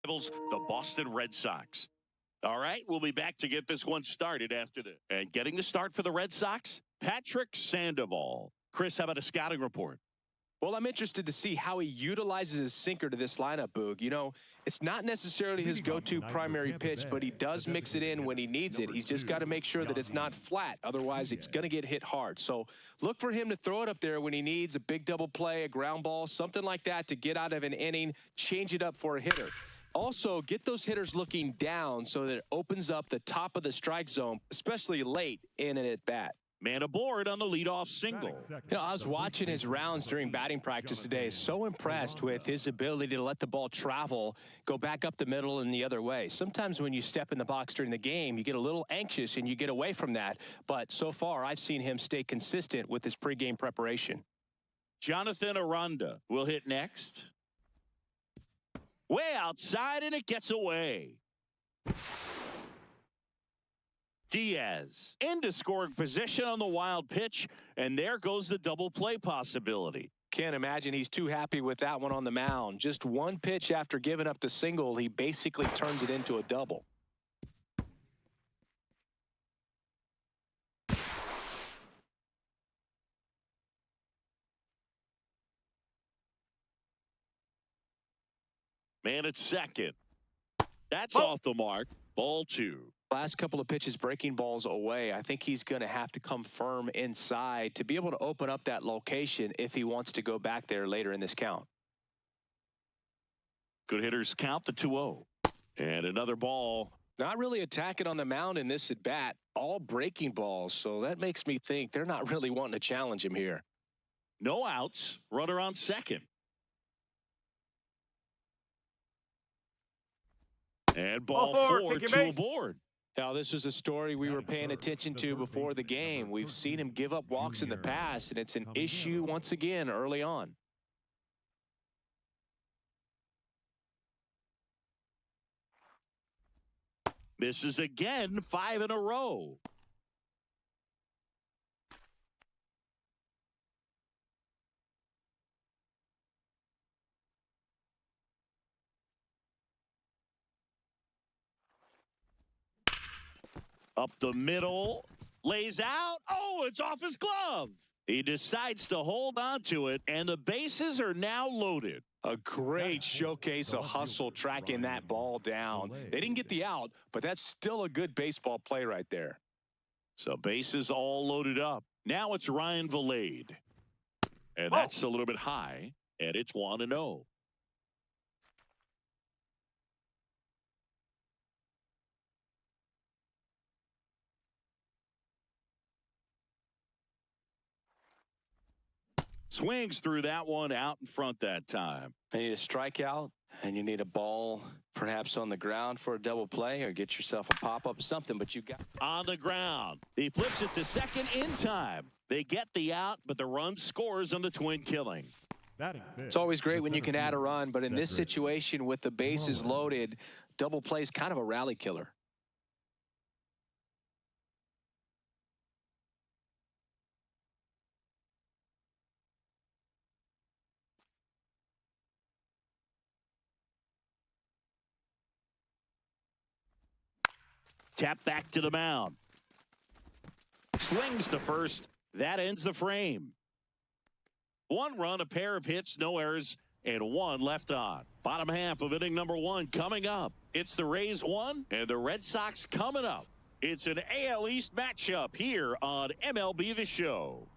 the Boston Red Sox. All right, we'll be back to get this one started after this. And getting the start for the Red Sox, Patrick Sandoval. Chris, how about a scouting report? Well, I'm interested to see how he utilizes his sinker to this lineup, Boog. You know, it's not necessarily his go-to primary pitch, but he does mix it in when he needs it. He's just got to make sure that it's not flat. Otherwise, it's going to get hit hard. So look for him to throw it up there when he needs a big double play, a ground ball, something like that to get out of an inning, change it up for a hitter. Also, get those hitters looking down so that it opens up the top of the strike zone, especially late in an at-bat. Man aboard on the leadoff single. You know, I was watching his rounds during batting practice today. So impressed with his ability to let the ball travel, go back up the middle and the other way. Sometimes when you step in the box during the game, you get a little anxious and you get away from that. But so far, I've seen him stay consistent with his pregame preparation. Jonathan Aranda will hit next. Way outside, and it gets away. Diaz into scoring position on the wild pitch, and there goes the double play possibility. Can't imagine he's too happy with that one on the mound. Just one pitch after giving up the single, he basically turns it into a double. Man at second. That's off the mark. Ball 2. Last couple of pitches breaking balls away. I think he's going to have to come firm inside to be able to open up that location if he wants to go back there later in this count. Good hitters count the 2-0. And another ball. Not really attacking on the mound in this at bat. All breaking balls. So that makes me think they're not really wanting to challenge him here. No outs. Runner on second. And ball 4, 2 aboard. Now, this was a story we were paying attention to before the game. We've seen him give up walks in the past, and it's an issue once again early on. Misses again, 5 in a row. Up the middle, lays out. Oh, it's off his glove. He decides to hold on to it, and the bases are now loaded. A great showcase of hustle tracking that ball down. They didn't get the out, but that's still a good baseball play right there. So bases all loaded up. Now it's Ryan Valade. And that's a little bit high, and it's 1-0. Swings through that one out in front that time. You need a strikeout, and you need a ball perhaps on the ground for a double play, or get yourself a pop-up, something, but you got on the ground. He flips it to second in time. They get the out, but the run scores on the twin killing. It's always great when you can add a run, but in this situation with the bases loaded, double play is kind of a rally killer. Tap back to the mound. Swings to first. That ends the frame. 1 run, a pair of hits, no errors, and 1 left on. Bottom half of inning number 1 coming up. It's the Rays 1 and the Red Sox coming up. It's an AL East matchup here on MLB The Show.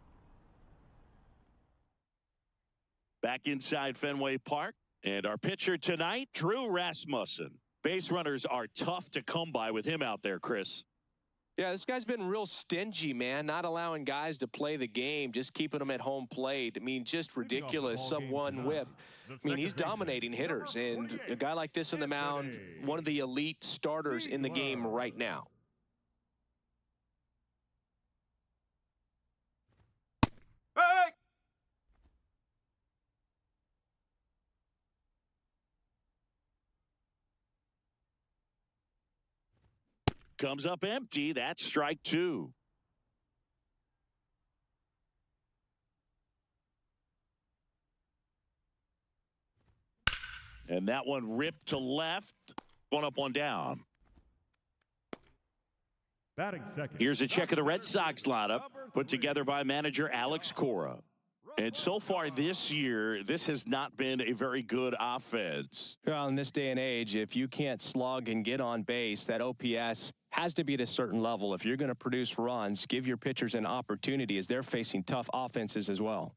Back inside Fenway Park, and our pitcher tonight, Drew Rasmussen. Base runners are tough to come by with him out there, Chris. Yeah, this guy's been real stingy, man, not allowing guys to play the game, just keeping them at home plate. I mean, just ridiculous sub-1 whip. I mean, he's dominating hitters, and a guy like this on the mound, one of the elite starters in the game right now. Comes up empty. That's strike 2. And that one ripped to left. One up, one down. Batting second. Here's a check of the Red Sox lineup put together by manager Alex Cora. And so far this year, this has not been a very good offense. Well, in this day and age, if you can't slug and get on base, that OPS has to be at a certain level. If you're going to produce runs, give your pitchers an opportunity as they're facing tough offenses as well.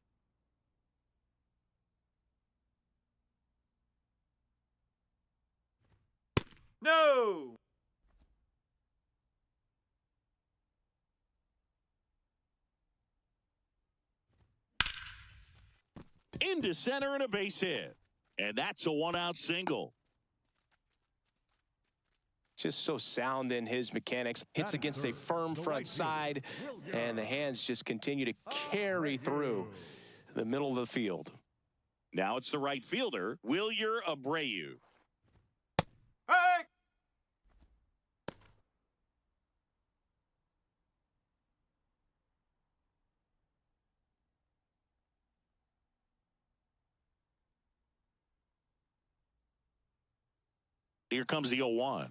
No! Into center and a base hit. And that's a one-out single. Just so sound in his mechanics. Hits against a firm front side, and the hands just continue to carry through the middle of the field. Now it's the right fielder, Wilyer Abreu. Hey! Here comes the 0-1.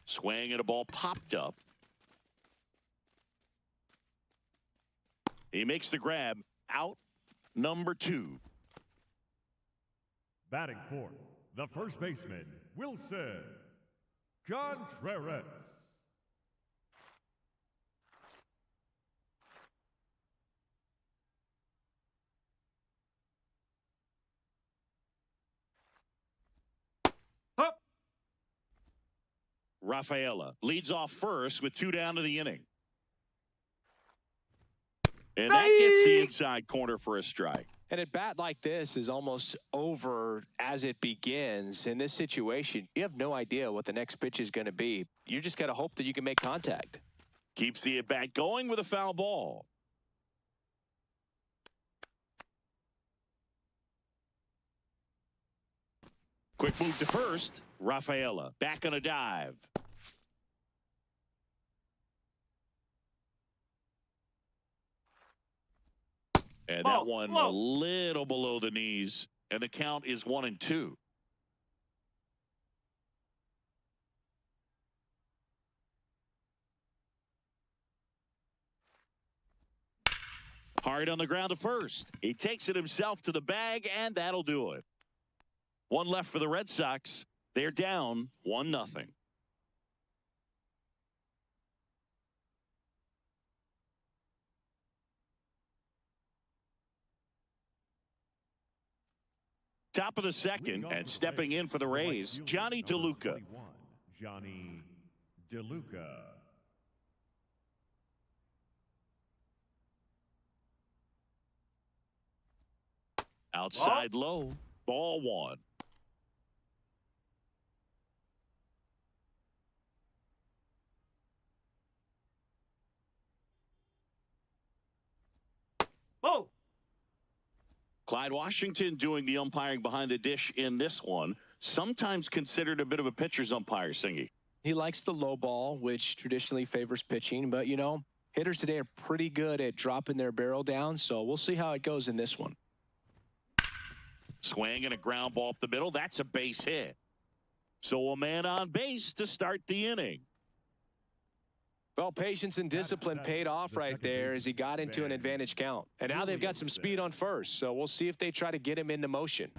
Swing and a ball popped up. He makes the grab. Out number 2. Batting fourth, the first baseman, Wilson Contreras. Up. Rafaela leads off first with 2 down to the inning. And that gets the inside corner for a strike. And a bat like this is almost over as it begins. In this situation, you have no idea what the next pitch is going to be. You just got to hope that you can make contact. Keeps the at-bat going with a foul ball. Quick move to first. Rafaela back on a dive. And that one a little below the knees. And the count is 1-2. Hard on the ground to first. He takes it himself to the bag, and that'll do it. One left for the Red Sox. They're down 1-0. Top of the second, and stepping in for the Rays, Johnny DeLuca. Johnny DeLuca. Outside low, ball 1. Oh! Clyde Washington doing the umpiring behind the dish in this one. Sometimes considered a bit of a pitcher's umpire, Singy. He likes the low ball, which traditionally favors pitching. But, you know, hitters today are pretty good at dropping their barrel down. So we'll see how it goes in this one. Swing and a ground ball up the middle. That's a base hit. So a man on base to start the inning. Well, patience and discipline paid off right there as he got into an advantage count. And now they've got some speed on first, so we'll see if they try to get him into motion.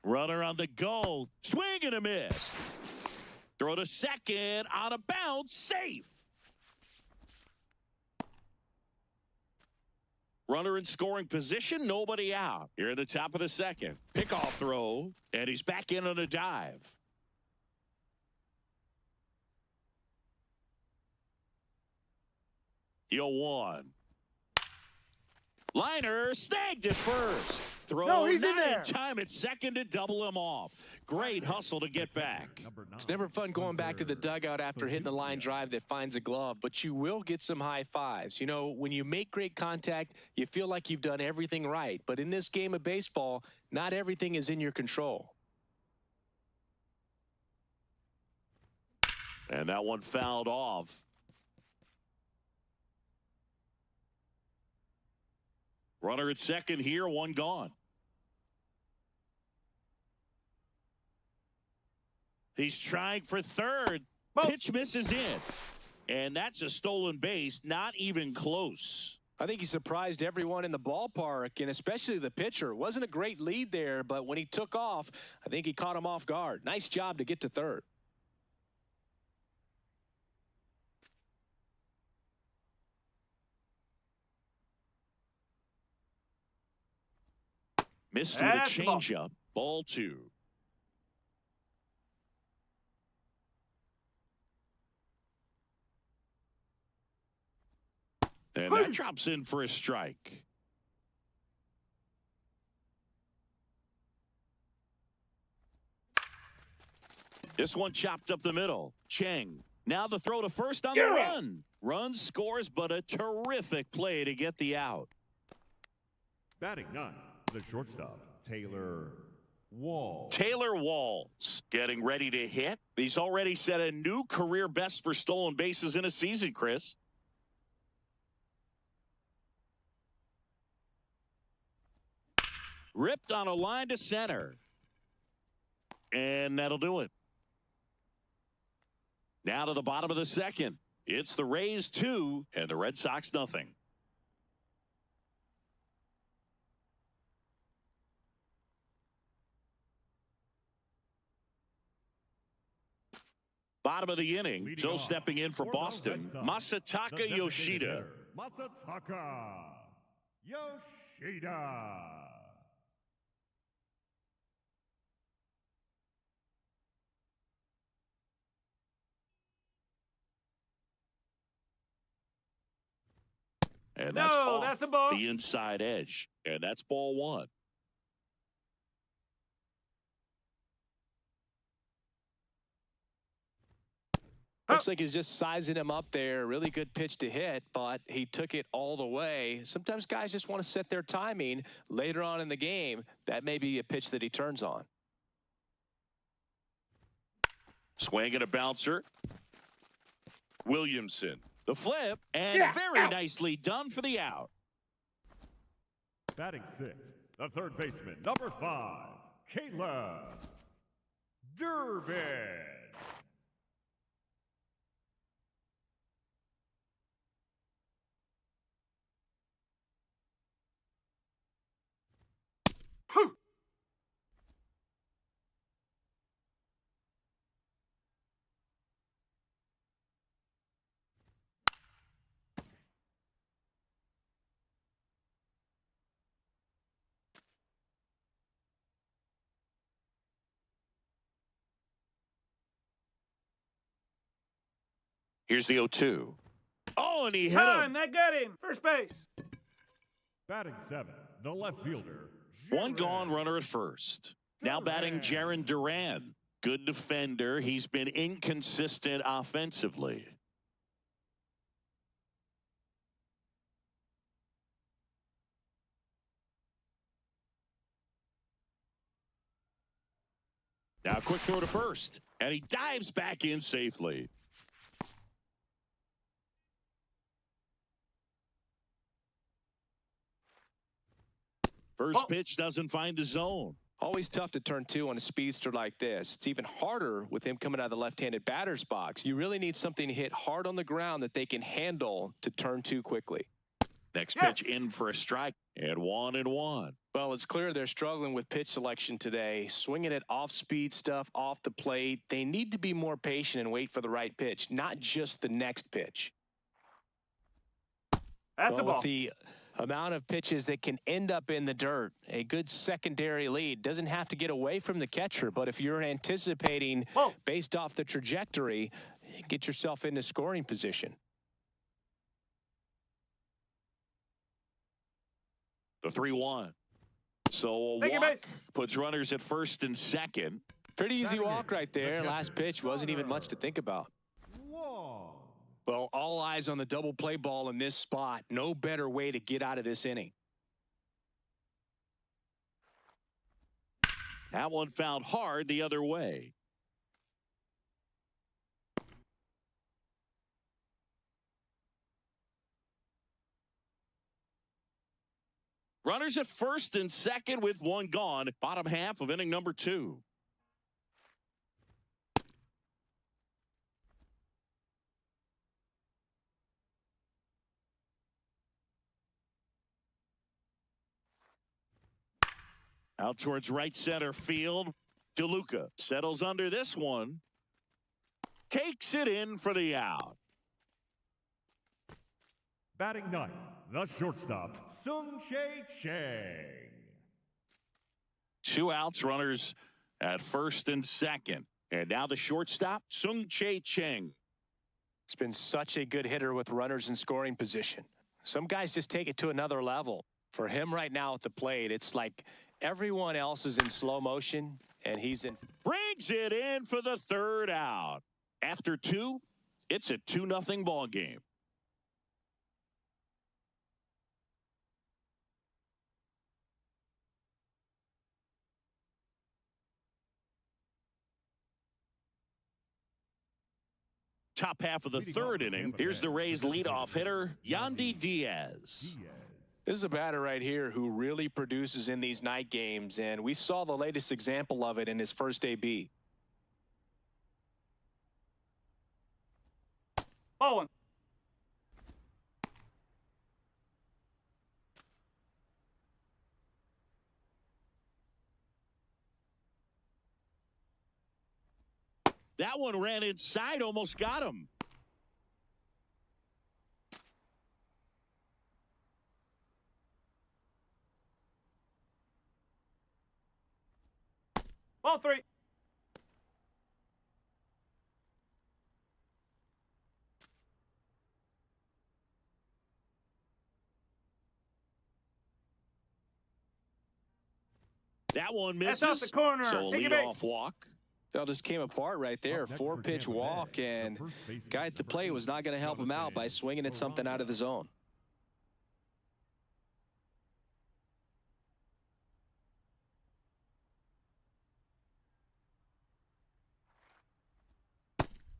Runner on the go. Swing and a miss. Throw to second. On a bounce. Safe. Runner in scoring position, nobody out. Here at the top of the second. Pickoff throw, and he's back in on a dive. Yo, 1. Liner snagged at first. Throw he's in not there. time at second to double him off. Great hustle to get back. It's never fun going back to the dugout after hitting a line drive that finds a glove, but you will get some high fives. You know, when you make great contact, you feel like you've done everything right. But in this game of baseball, not everything is in your control. And that one fouled off. Runner at second here, one gone. He's trying for third. Pitch misses in. And that's a stolen base, not even close. I think he surprised everyone in the ballpark, and especially the pitcher. Wasn't a great lead there, but when he took off, I think he caught him off guard. Nice job to get to third. Missed with a changeup. Ball two. And that drops in for a strike. This one chopped up the middle. Cheng. Now the throw to first on the run. Run scores, but a terrific play to get the out. Batting ninth, the shortstop, Taylor Walls. Taylor Walls getting ready to hit. He's already set a new career best for stolen bases in a season, Chris. Ripped on a line to center. And that'll do it. Now to the bottom of the second. It's the Rays 2 and the Red Sox nothing. Bottom of the inning. Leading So off stepping in for the Boston, Red Sox, the Masataka designated Yoshida. hitter, Masataka Yoshida. And that's off that's a ball. the inside edge. And that's ball one. Looks like he's just sizing him up there. Really good pitch to hit, but he took it all the way. Sometimes guys just want to set their timing later on in the game. That may be a pitch that he turns on. Swing and a bouncer. Williamson. The flip. And very nicely done for the out. Batting sixth, the third baseman, number 5, Caleb Durbin. Here's the 0-2. Oh, and he hit Time, him. that got him. First base. Batting seventh, the left fielder, One Jared gone runner at first. Now batting Jaron Duran. Good defender. He's been inconsistent offensively. Now quick throw to first. And he dives back in safely. First pitch doesn't find the zone. Always tough to turn two on a speedster like this. It's even harder with him coming out of the left-handed batter's box. You really need something to hit hard on the ground that they can handle to turn two quickly. Next pitch in for a strike. And 1-1. Well, it's clear they're struggling with pitch selection today. Swinging at off-speed stuff off the plate. They need to be more patient and wait for the right pitch, not just the next pitch. That's a ball. With the amount of pitches that can end up in the dirt, a good secondary lead doesn't have to get away from the catcher, but if you're anticipating based off the trajectory, get yourself into scoring position. The 3-1. So a Take your walk base. puts runners at first and second. Pretty easy walk right there. Last pitch wasn't even much to think about. Wong. Well, all eyes on the double play ball in this spot. No better way to get out of this inning. That one found hard the other way. Runners at first and second with one gone. Bottom half of inning number 2. Out towards right center field. DeLuca settles under this one. Takes it in for the out. Batting ninth, the shortstop, Sung-Chae Chang. 2 outs, runners at first and second. And now the shortstop, Sung-Chae Chang. He's been such a good hitter with runners in scoring position. Some guys just take it to another level. For him right now at the plate, it's like everyone else is in slow motion, and he's in. Brings it in for the 3rd out. After 2, it's a 2-0 ball game. Top half of the 3rd inning. Here's the Rays leadoff hitter, Yandy Diaz. This is a batter right here who really produces in these night games, and we saw the latest example of it in his first AB. Ball 1. That one ran inside, almost got him. Ball 3. That one misses. That's out the corner. So a Take it leadoff walk. It just came apart right there. 4-pitch walk, and guy at the plate was not going to help him out by swinging at something out of the zone.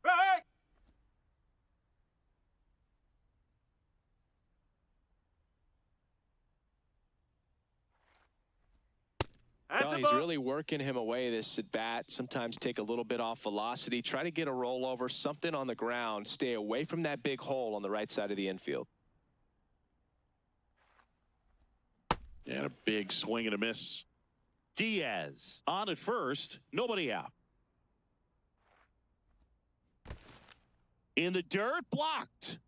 Right. Well, he's really working him away this at bat. Sometimes take a little bit off velocity. Try to get a rollover, something on the ground. Stay away from that big hole on the right side of the infield. And a big swing and a miss. Diaz on at first. Nobody out. In the dirt, blocked.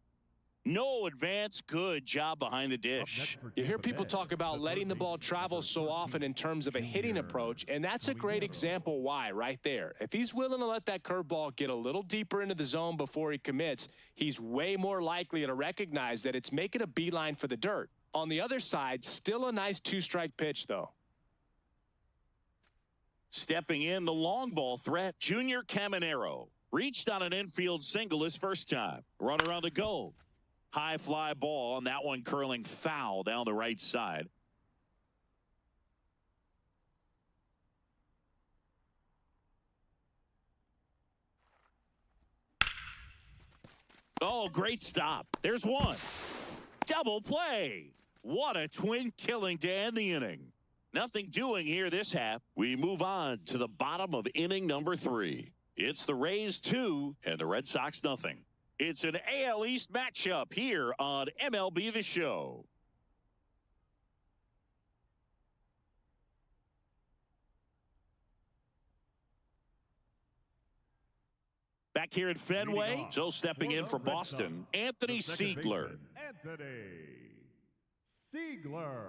No advance. Good job behind the dish. You hear people talk about letting the ball travel so often in terms of a hitting approach, and that's a great example why right there. If he's willing to let that curveball get a little deeper into the zone before he commits, he's way more likely to recognize that it's making a beeline for the dirt. On the other side, still a nice 2-strike pitch, though. Stepping in, the long ball threat, Junior Caminero. Reached on an infield single his first time. Runner on the go. High fly ball, and that one curling foul down the right side. Oh, great stop. There's one. Double play. What a twin killing to end the inning. Nothing doing here this half. We move on to the bottom of inning number 3. It's the Rays 2 and the Red Sox nothing. It's an AL East matchup here on MLB The Show. Back here at Fenway, so stepping in for Boston, Anthony Siegler. Anthony Siegler.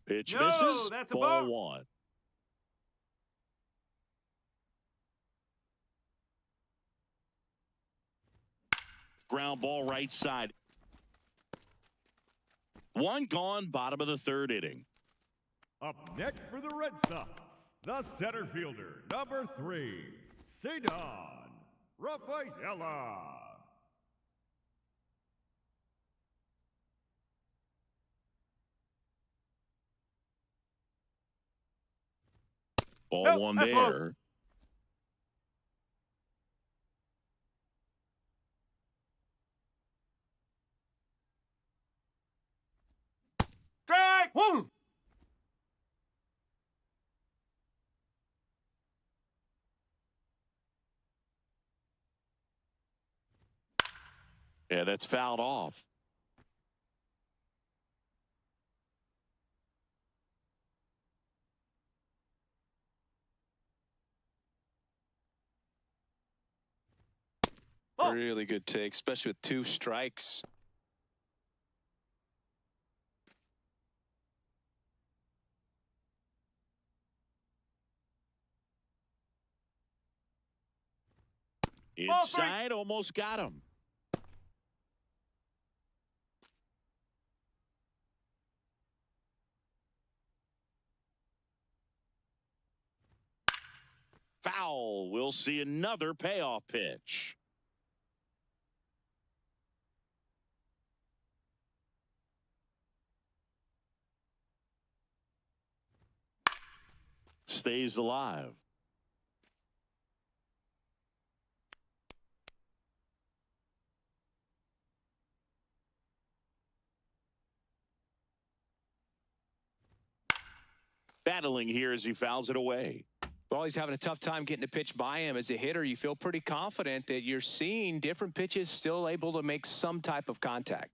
Pitch No, misses. that's a Ball ball. 1. Ground ball right side. One gone, bottom of the 3rd inning. Up next for the Red Sox, the center fielder, number 3, Cedon Rafaela. Ball Nope, 1 that's low. there. Yeah, that's fouled off. Really good take, especially with 2 strikes. Inside, almost got him. Foul. We'll see another payoff pitch. Stays alive. Battling here as he fouls it away. Well, he's having a tough time getting a pitch by him. As a hitter, you feel pretty confident that you're seeing different pitches still able to make some type of contact.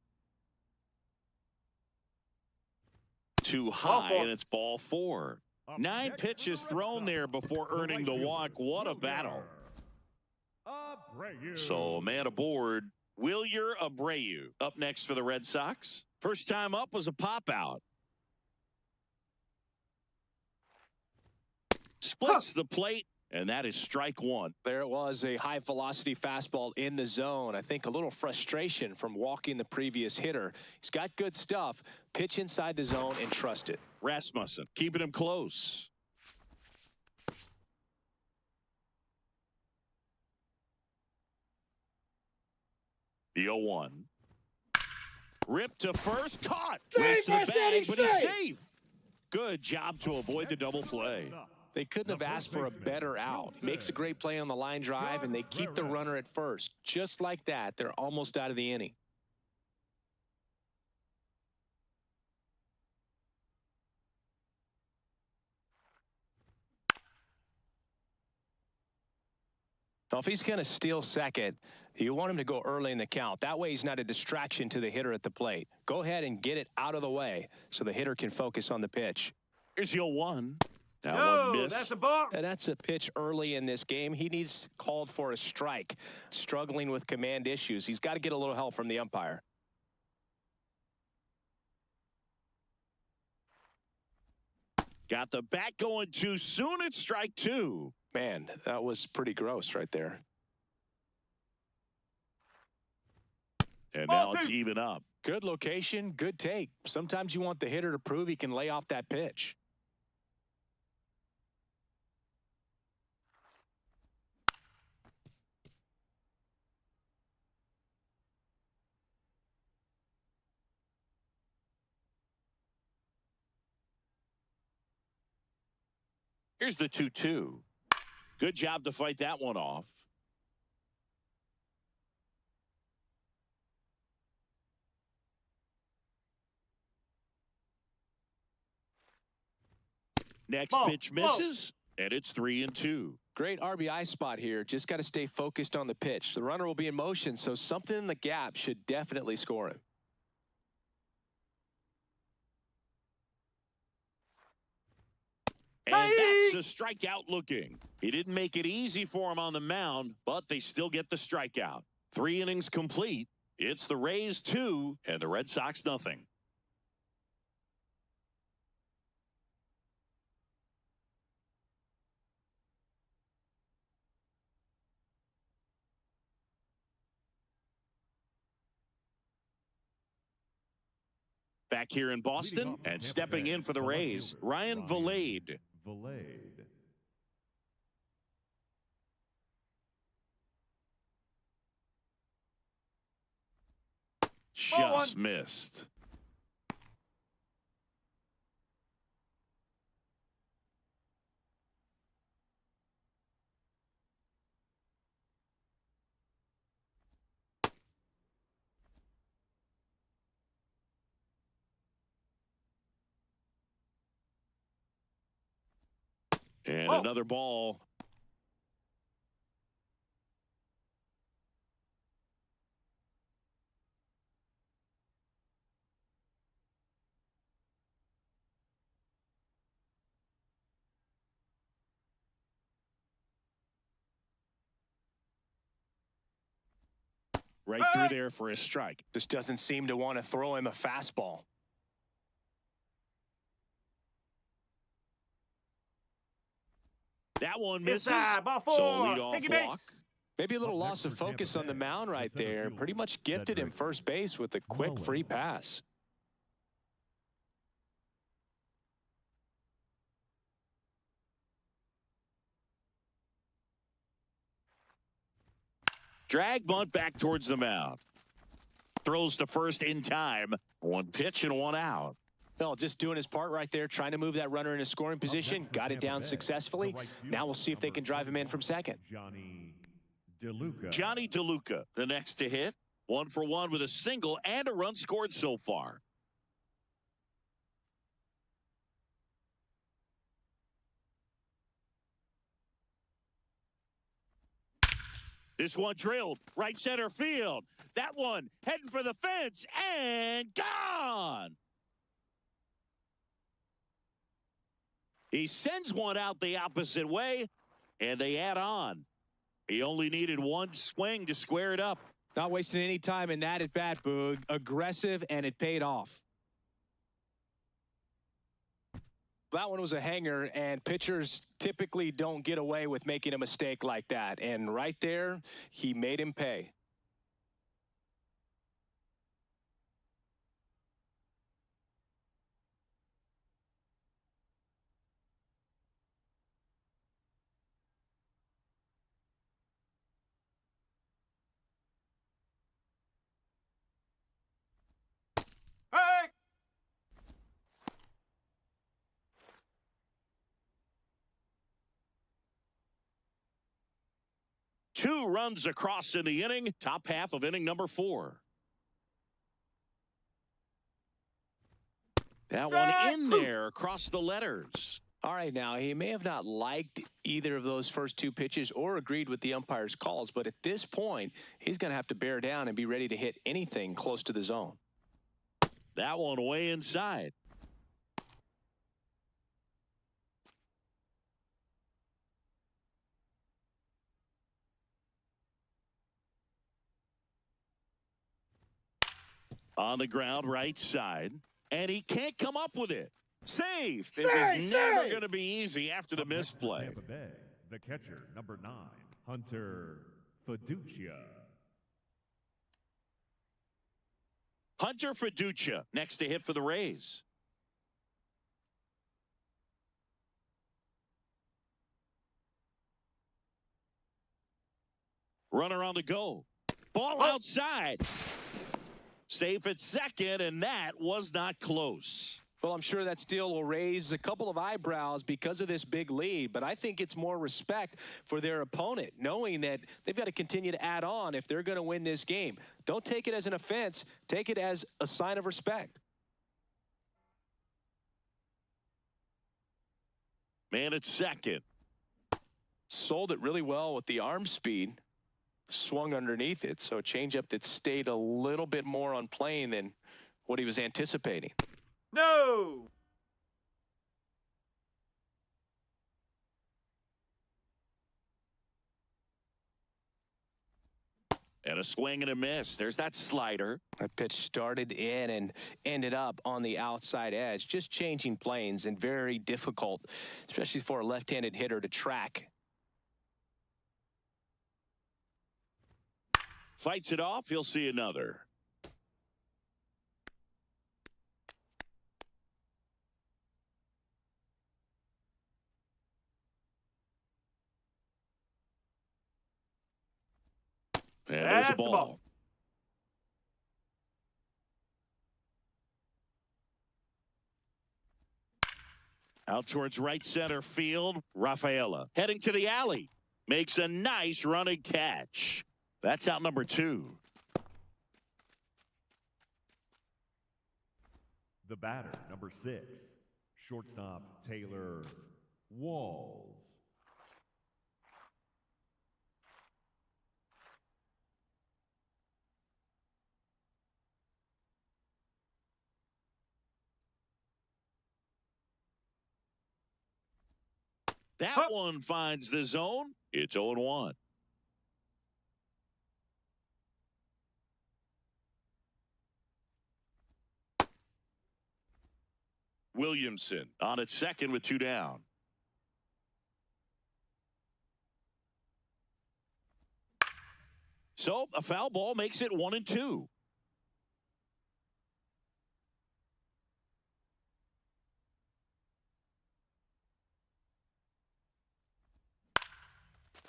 Too high, and it's ball 4. 9 pitches thrown there before earning the walk. What a battle. So a man aboard, Wilyer Abreu. Up next for the Red Sox. First time up was a pop out. Splits the plate, and that is strike 1. There it was, a high velocity fastball in the zone. I think a little frustration from walking the previous hitter. He's got good stuff. Pitch inside the zone and trust it. Rasmussen keeping him close. The 0-1. Ripped to first, caught. Race to the bag, but he's safe. Good job to avoid the double play. They couldn't have asked for a better out. Makes a great play on the line drive, and they keep the runner at first. Just like that, they're almost out of the inning. Now, if he's going to steal second, you want him to go early in the count. That way he's not a distraction to the hitter at the plate. Go ahead and get it out of the way so the hitter can focus on the pitch. Here's the 0-1. That one missed. That's a ball. And that's a pitch early in this game. He needs called for a strike. Struggling with command issues. He's got to get a little help from the umpire. Got the bat going too soon. It's strike 2. Man, that was pretty gross right there. And now it's even up. Good location, good take. Sometimes you want the hitter to prove he can lay off that pitch. Here's the 2-2. Good job to fight that one off. Next pitch misses, and it's 3-2. Great RBI spot here. Just got to stay focused on the pitch. The runner will be in motion, so something in the gap should definitely score him. And that's a strikeout looking. He didn't make it easy for him on the mound, but they still get the strikeout. 3 innings complete. It's the Rays 2 and the Red Sox nothing. Back here in Boston and stepping in for the Rays, Ryan Vilade. Just missed. another ball. Right through there for a strike. Just doesn't seem to want to throw him a fastball. That one misses. Ball So four. lead off walk. Maybe a little loss of focus on the mound right there. Pretty much gifted him first base with a quick free pass. Drag bunt back towards the mound. Throws to first in time. One pitch and one out. Well, just doing his part right there, trying to move that runner in a scoring position. Got it down successfully. Now we'll see if they can drive him in from second. Johnny DeLuca, the next to hit. 1 for 1 with a single and a run scored so far. This one drilled right center field. That one heading for the fence and gone. He sends one out the opposite way, and they add on. He only needed one swing to square it up. Not wasting any time in that at bat, Boog. Aggressive, and it paid off. That one was a hanger, and pitchers typically don't get away with making a mistake like that. And right there, he made him pay. Two runs across in the inning. Top half of inning number 4. That one in there across the letters. All right, now, he may have not liked either of those first two pitches or agreed with the umpire's calls, but at this point, he's going to have to bear down and be ready to hit anything close to the zone. That one way inside. On the ground, right side. And he can't come up with it. Safe. It was never going to be easy after the misplay. Tampa Bay, the catcher, number 9, Hunter Fiducia. Hunter Fiducia next to hit for the Rays. Runner on the go. Ball outside. Safe at second, and that was not close. Well, I'm sure that steal will raise a couple of eyebrows because of this big lead, but I think it's more respect for their opponent, knowing that they've got to continue to add on if they're going to win this game. Don't take it as an offense. Take it as a sign of respect. Man at second. Sold it really well with the arm speed. Swung underneath it, so a changeup that stayed a little bit more on plane than what he was anticipating. No! And a swing and a miss. There's that slider. That pitch started in and ended up on the outside edge. Just changing planes and very difficult, especially for a left-handed hitter to track. Fights it off. He'll see another. And there's a ball. Out towards right center field. Rafaela heading to the alley. Makes a nice running catch. That's out number 2. The batter, number 6, shortstop Taylor Walls. That one finds the zone. It's 0-1. Williamson on at second with 2 down. So a foul ball makes it 1-2.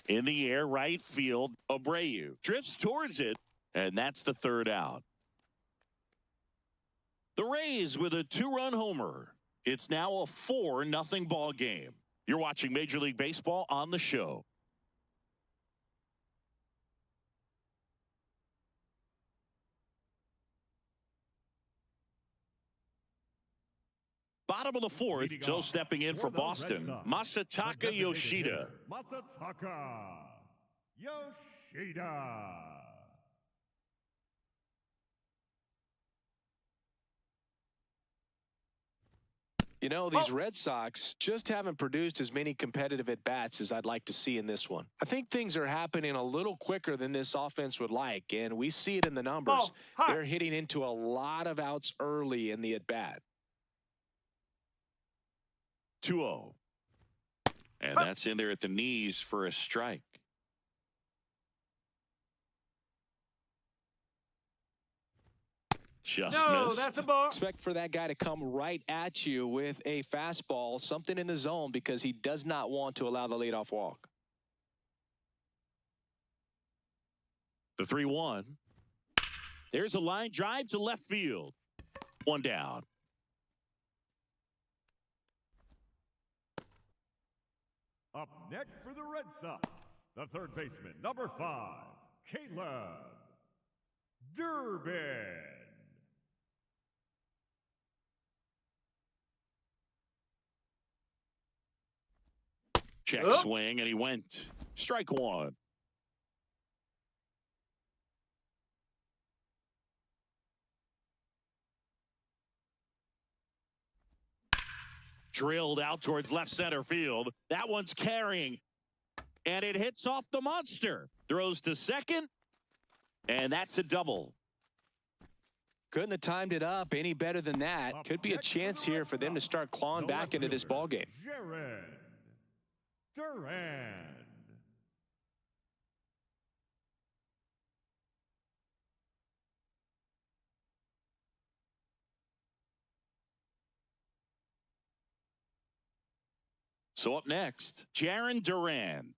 In the air, right field, Abreu drifts towards it, and that's the 3rd out. The Rays with a 2-run homer. It's now a 4-0 ball game. You're watching Major League Baseball on the show. Bottom of the 4th, so stepping in for Boston, Masataka Yoshida. Masataka Yoshida. You know, these Red Sox just haven't produced as many competitive at-bats as I'd like to see in this one. I think things are happening a little quicker than this offense would like, and we see it in the numbers. They're hitting into a lot of outs early in the at-bat. 2-0. And that's in there at the knees for a strike. Just missed. That's a ball. Expect for that guy to come right at you with a fastball, something in the zone, because he does not want to allow the leadoff walk. The 3-1. There's a line drive to left field. 1 down. Up next for the Red Sox, the 3rd baseman, number 5, Caleb Durbin. Check swing, and he went. Strike 1. Drilled out towards left center field. That one's carrying, and it hits off the monster. Throws to second, and that's a double. Couldn't have timed it up any better than that. Could be a chance here for them to start clawing back into this ball game. Jared Duran. So up next, Jaron Duran.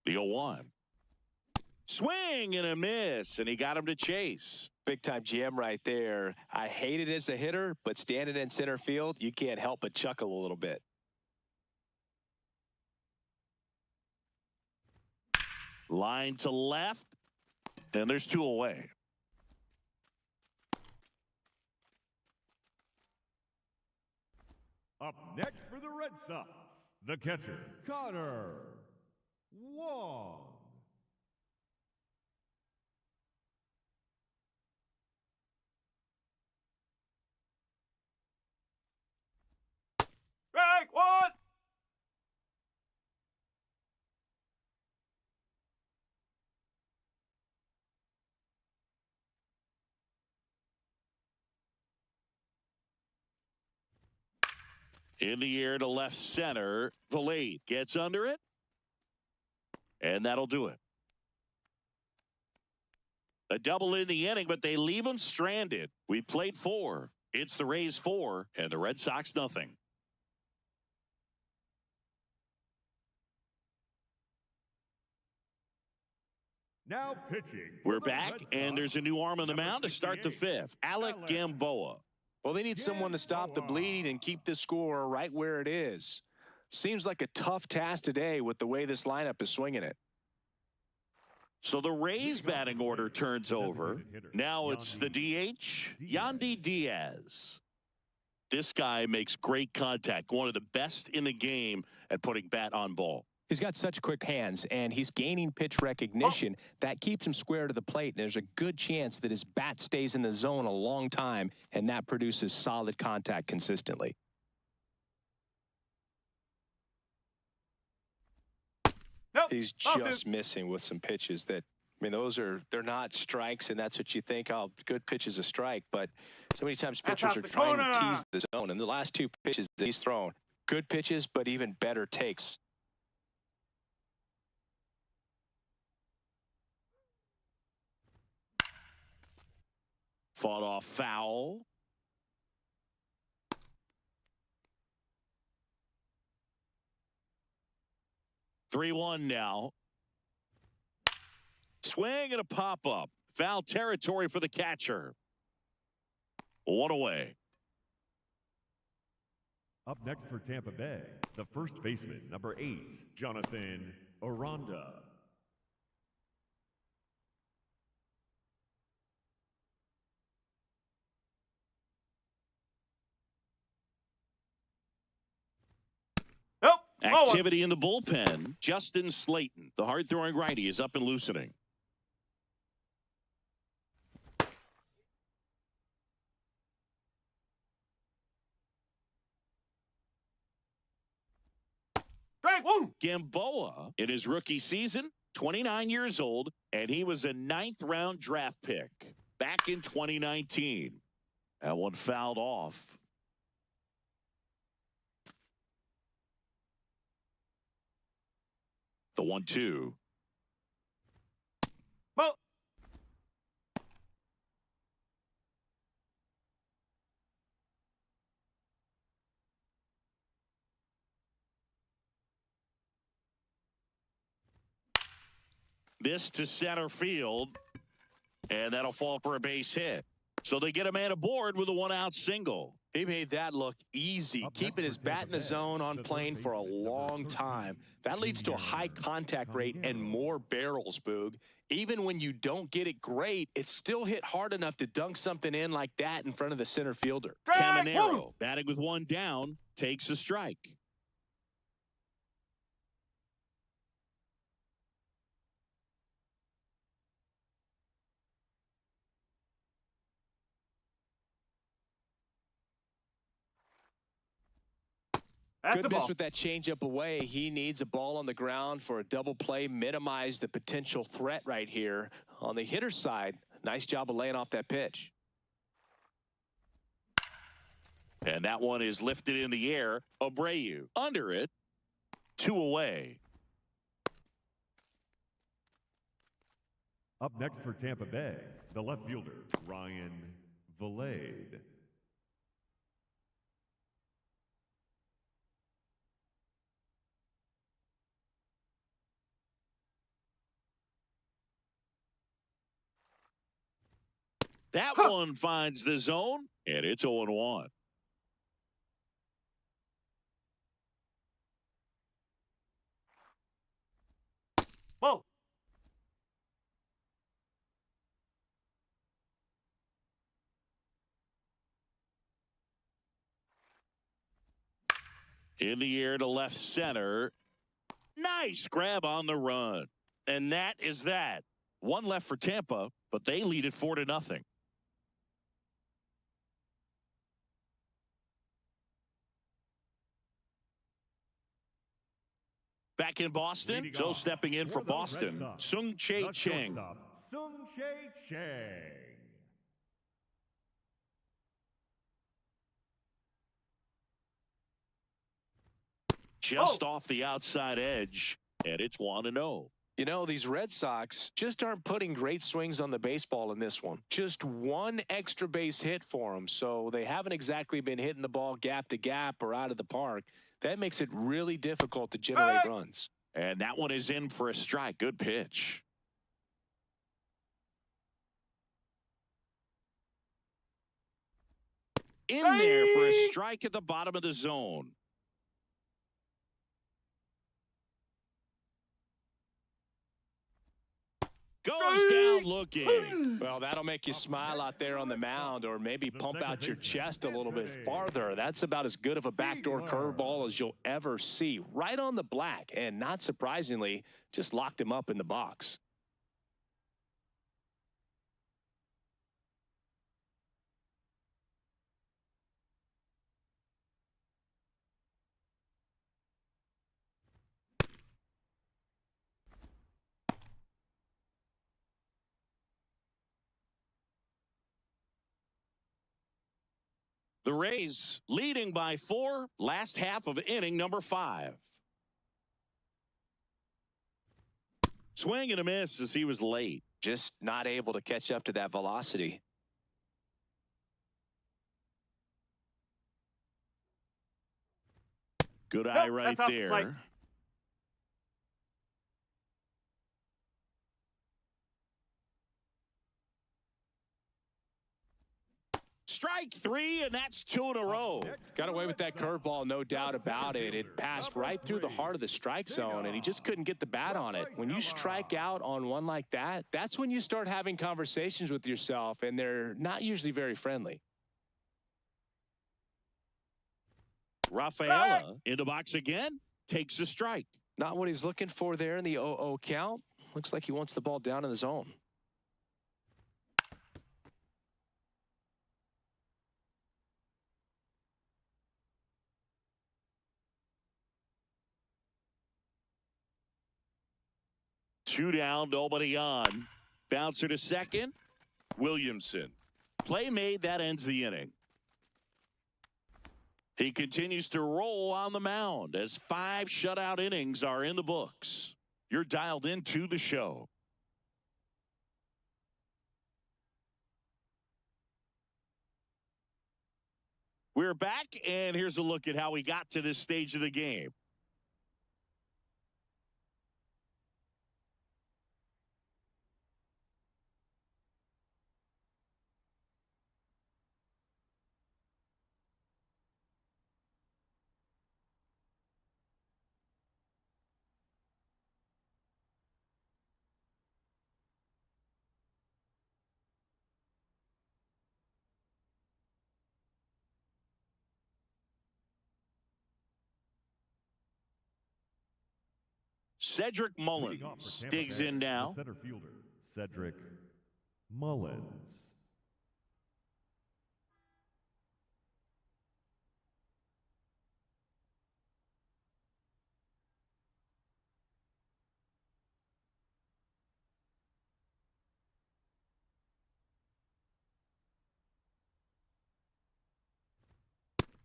The 0-1. Swing and a miss, and he got him to chase. Big-time jam right there. I hate it as a hitter, but standing in center field, you can't help but chuckle a little bit. Line to left, and there's 2 away. Up next for the Red Sox, the catcher, Connor Wong. Strike 1. In the air to left center. Valade gets under it. And that'll do it. A double in the inning, but they leave him stranded. We played 4. It's the Rays 4 and the Red Sox nothing. Now pitching. We're back, and there's a new arm on the mound to start the 5th. Alec Gamboa. Well, they need someone to stop the bleeding and keep the score right where it is. Seems like a tough task today with the way this lineup is swinging it. So the Rays batting order turns over. Now it's the DH, Yandy Diaz. This guy makes great contact, one of the best in the game at putting bat on ball. He's got such quick hands, and he's gaining pitch recognition. That keeps him square to the plate, and there's a good chance that his bat stays in the zone a long time, and that produces solid contact consistently. Nope. He's just missing with some pitches that, I mean, they're not strikes, and that's what you think, oh, good pitch is a strike, but so many times pitchers are trying to tease the zone, and the last two pitches that he's thrown, good pitches, but even better takes. Fought off foul. Three-one now. Swing and a pop-up. Foul territory for the catcher. One away. Up next for Tampa Bay, the first baseman, number 8, Jonathan Aranda. Activity in the bullpen. Justin Slayton, the hard-throwing righty, is up and loosening. Gamboa, in his rookie season, 29 years old, and he was a 9th-round draft pick back in 2019. That one fouled off. The 1-2. Well, this to center field, and that'll fall for a base hit. So they get a man aboard with a 1-out single. He made that look easy, keeping his bat in the zone on plane for a long time. That leads to a high contact rate and more barrels, Boog. Even when you don't get it great, it's still hit hard enough to dunk something in like that in front of the center fielder. Caminero, batting with one down, takes a strike. Good miss with that changeup away. He needs a ball on the ground for a double play, minimize the potential threat right here. On the hitter's side, nice job of laying off that pitch. And that one is lifted in the air. Abreu under it. 2 away. up next for Tampa Bay, the left fielder, Ryan Valade. That one finds the zone, and it's 0-1. Whoa. In the air to left center. Nice grab on the run. And that is that. One left for Tampa, but they lead it 4-0. Back in Boston, so stepping in for Boston, Sung-Chae Chang. Sung-Chae Chang. Just off the outside edge, and it's 1-0. You know, these Red Sox just aren't putting great swings on the baseball in this one. Just one extra base hit for them, so they haven't exactly been hitting the ball gap to gap or out of the park. That makes it really difficult to generate runs. And that one is in for a strike. Good pitch. In there for a strike at the bottom of the zone. Goes down looking. Well, that'll make you smile out there on the mound, or maybe pump out your chest a little bit farther. That's about as good of a backdoor curveball as you'll ever see. Right on the black, and not surprisingly, just locked him up in the box. The Rays leading by 4, last half of inning number 5. Swing and a miss as he was late. Just not able to catch up to that velocity. Good eye right there. Strike 3, and that's 2 in a row. Got away with that curveball, no doubt about it. It passed right through the heart of the strike zone, and he just couldn't get the bat on it. When you strike out on one like that, that's when you start having conversations with yourself, and they're not usually very friendly. Rafaela in the box again, takes a strike. Not what he's looking for there in the 0-0 count. Looks like he wants the ball down in the zone. Two down, nobody on. Bouncer to second. Williamson. Play made, that ends the inning. He continues to roll on the mound as 5 shutout innings are in the books. You're dialed into the show. We're back, and here's a look at how we got to this stage of the game. Cedric Mullins digs in now. Center fielder, Cedric Mullins.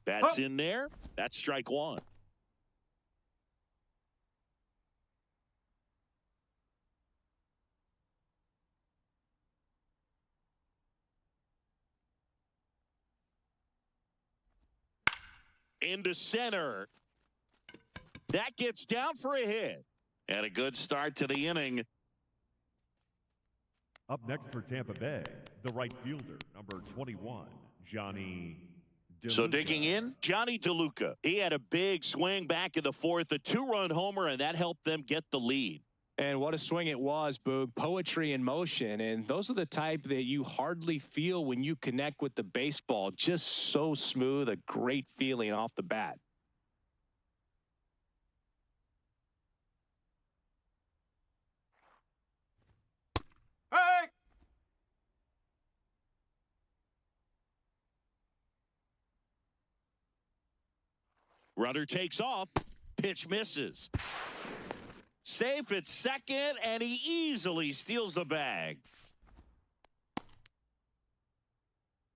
That's in there. That's strike 1. Into center. That gets down for a hit. And a good start to the inning. Up next for Tampa Bay, the right fielder, number 21, Johnny DeLuca. So digging in, Johnny DeLuca. He had a big swing back in the 4th, a 2-run homer, and that helped them get the lead. And what a swing it was, Boog. Poetry in motion. And those are the type that you hardly feel when you connect with the baseball. Just so smooth, a great feeling off the bat. Hey! Runner takes off. Pitch misses. Safe at second, and he easily steals the bag.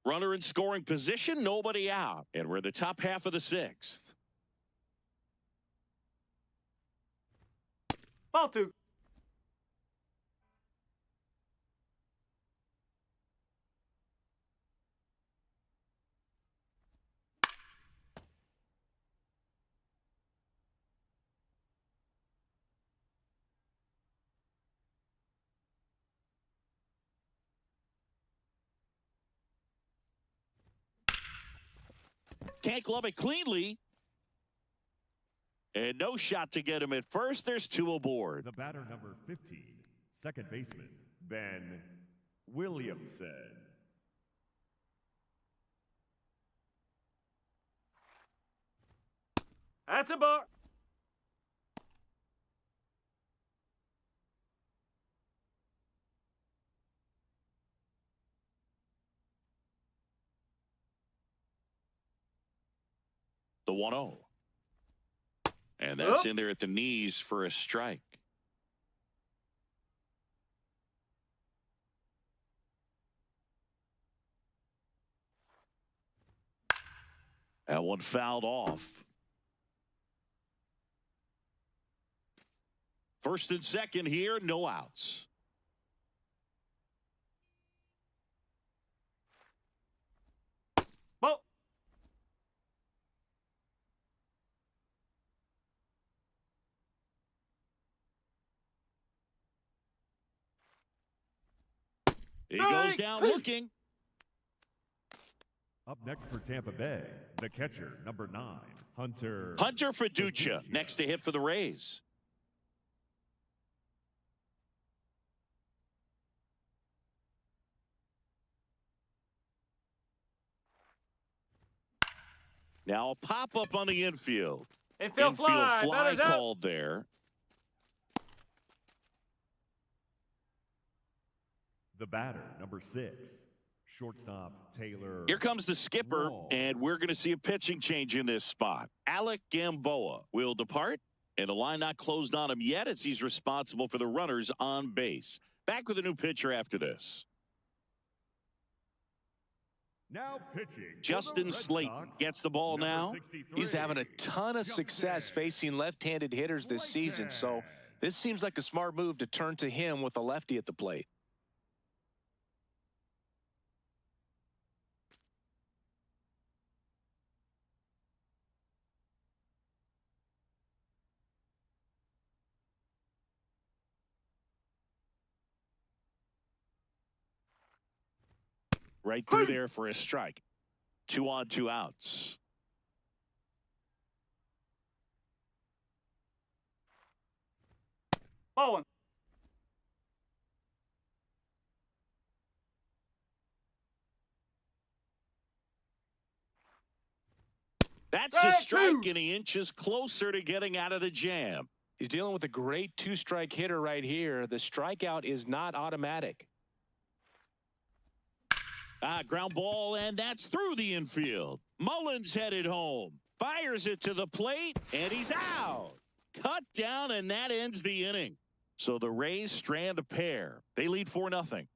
Runner in scoring position, nobody out. And we're in the top half of the 6th. Ball 2. Can't glove it cleanly. And no shot to get him at first. There's 2 aboard. The batter, number 15, second baseman, Ben Williamson. That's a bar. The 1-0. And that's in there at the knees for a strike. That one fouled off. First and second here, no outs. Ball. He goes down looking. Up next for Tampa Bay, the catcher, number 9, Hunter Fiducia, next to hit for the Rays. Now a pop-up on the infield. Infield fly. Batter's out. Called there. The batter, number 6, shortstop Taylor. Here comes the skipper, and we're going to see a pitching change in this spot. Alec Gamboa will depart, and the line not closed on him yet as he's responsible for the runners on base. Back with a new pitcher after this. Now pitching. Justin Slayton gets the ball now. He's having a ton of success facing left-handed hitters this season, so this seems like a smart move to turn to him with a lefty at the plate. Right through there for a strike. 2 on, 2 outs. Ball one. That's a strike, and he inches closer to getting out of the jam. He's dealing with a great 2-strike hitter right here. The strikeout is not automatic. Ground ball, and that's through the infield. Mullins headed home. Fires it to the plate, and he's out. Cut down, and that ends the inning. So the Rays strand a pair. They lead 4-0.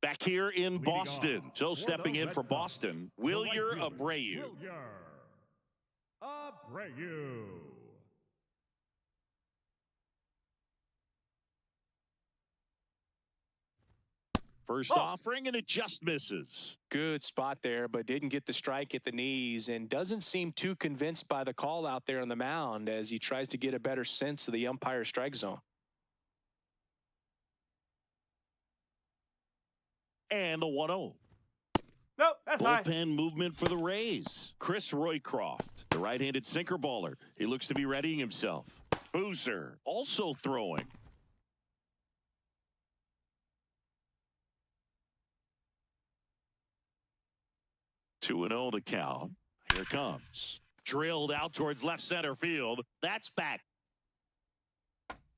Back here in Boston. So stepping in for Boston, Wilyer Abreu. Abreu. First offering, and it just misses. Good spot there, but didn't get the strike at the knees and doesn't seem too convinced by the call out there on the mound as he tries to get a better sense of the umpire strike zone. And the 1-0. Nope, that's high. Bullpen movement for the Rays. Chris Roycroft, the right-handed sinker baller. He looks to be readying himself. Boozer also throwing. 2-0 to count. Here comes. Drilled out towards left center field. That's back.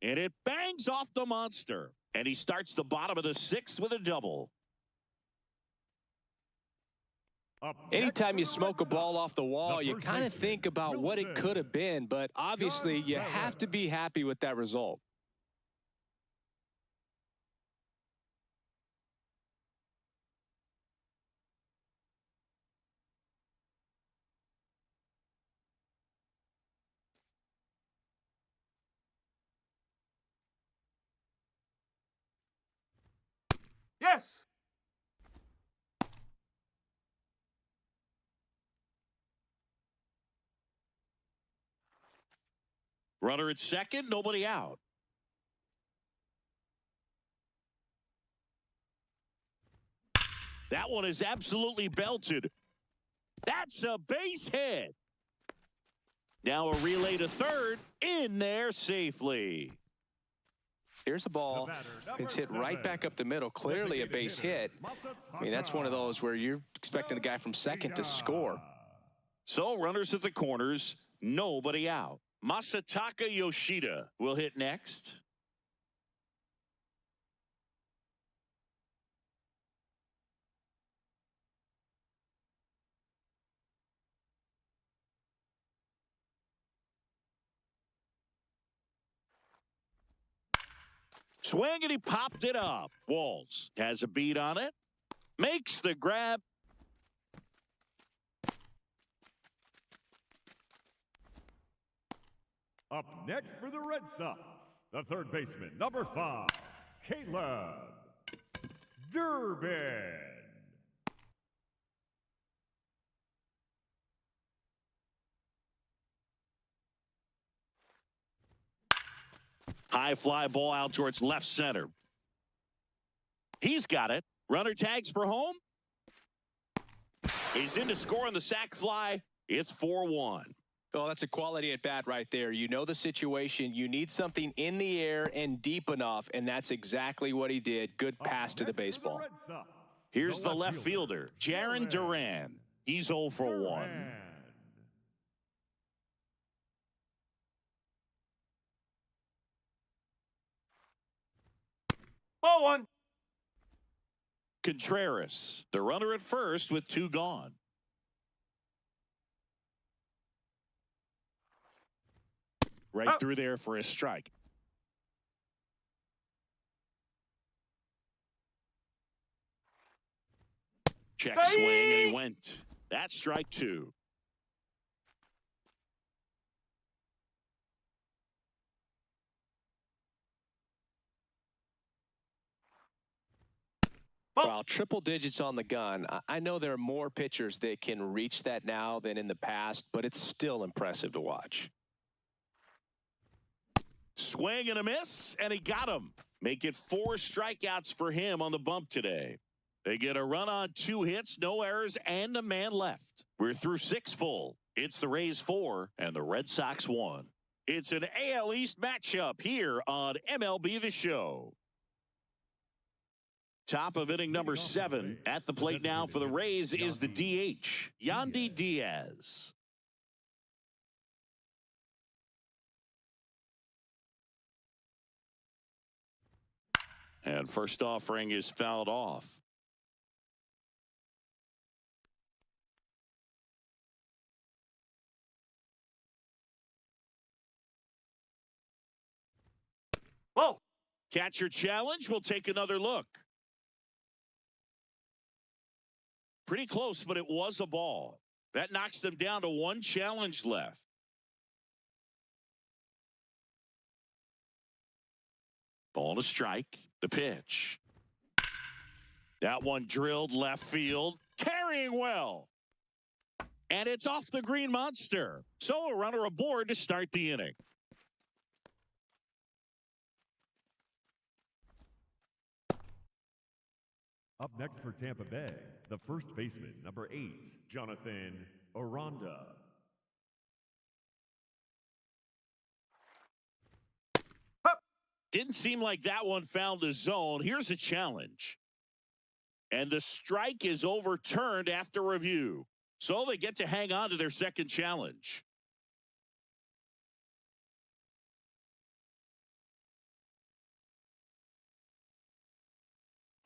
And it bangs off the monster. And he starts the bottom of the 6th with a double. Anytime you smoke a ball off the wall, you kind of think about what it could have been, but obviously you have to be happy with that result. Yes. Runner at second, nobody out. That one is absolutely belted. That's a base hit. Now a relay to third, in there safely. Here's a ball. It's hit right back up the middle. Clearly a base hit. I mean, that's one of those where you're expecting the guy from second to score. So runners at the corners, nobody out. Masataka Yoshida will hit next. Swing, and he popped it up. Walls has a beat on it. Makes the grab. Up next for the Red Sox, the third baseman, number 5, Caleb Durbin. High fly ball out towards left center. He's got it. Runner tags for home. He's in to score on the sac fly. It's 4-1. Oh, that's a quality at bat right there. You know the situation. You need something in the air and deep enough, and that's exactly what he did. Good pass to the baseball. Here's the left fielder, Jarren Duran. He's 0 for 1. Ball 1. Contreras, the runner at first with 2 gone. Right through there for a strike. Check swing, and he went. That's strike 2. Well, triple digits on the gun. I know there are more pitchers that can reach that now than in the past, but it's still impressive to watch. Swing and a miss, and he got him. Make it 4 strikeouts for him on the bump today. They get a run on 2 hits, no errors, and a man left. We're through 6 full. It's the Rays 4 and the Red Sox 1. It's an AL East matchup here on MLB The Show. Top of inning number 7. At the plate now for the Rays is the DH, Yandy Diaz. And first offering is fouled off. Whoa. Catcher challenge. We'll take another look. Pretty close, but it was a ball. That knocks them down to 1 challenge left. Ball to strike. The pitch. That one drilled left field. Carrying well. And it's off the green monster. So a runner aboard to start the inning. Up next for Tampa Bay, the first baseman, number 8, Jonathan Aranda. Didn't seem like that one found the zone. Here's a challenge. And the strike is overturned after review. So they get to hang on to their second challenge.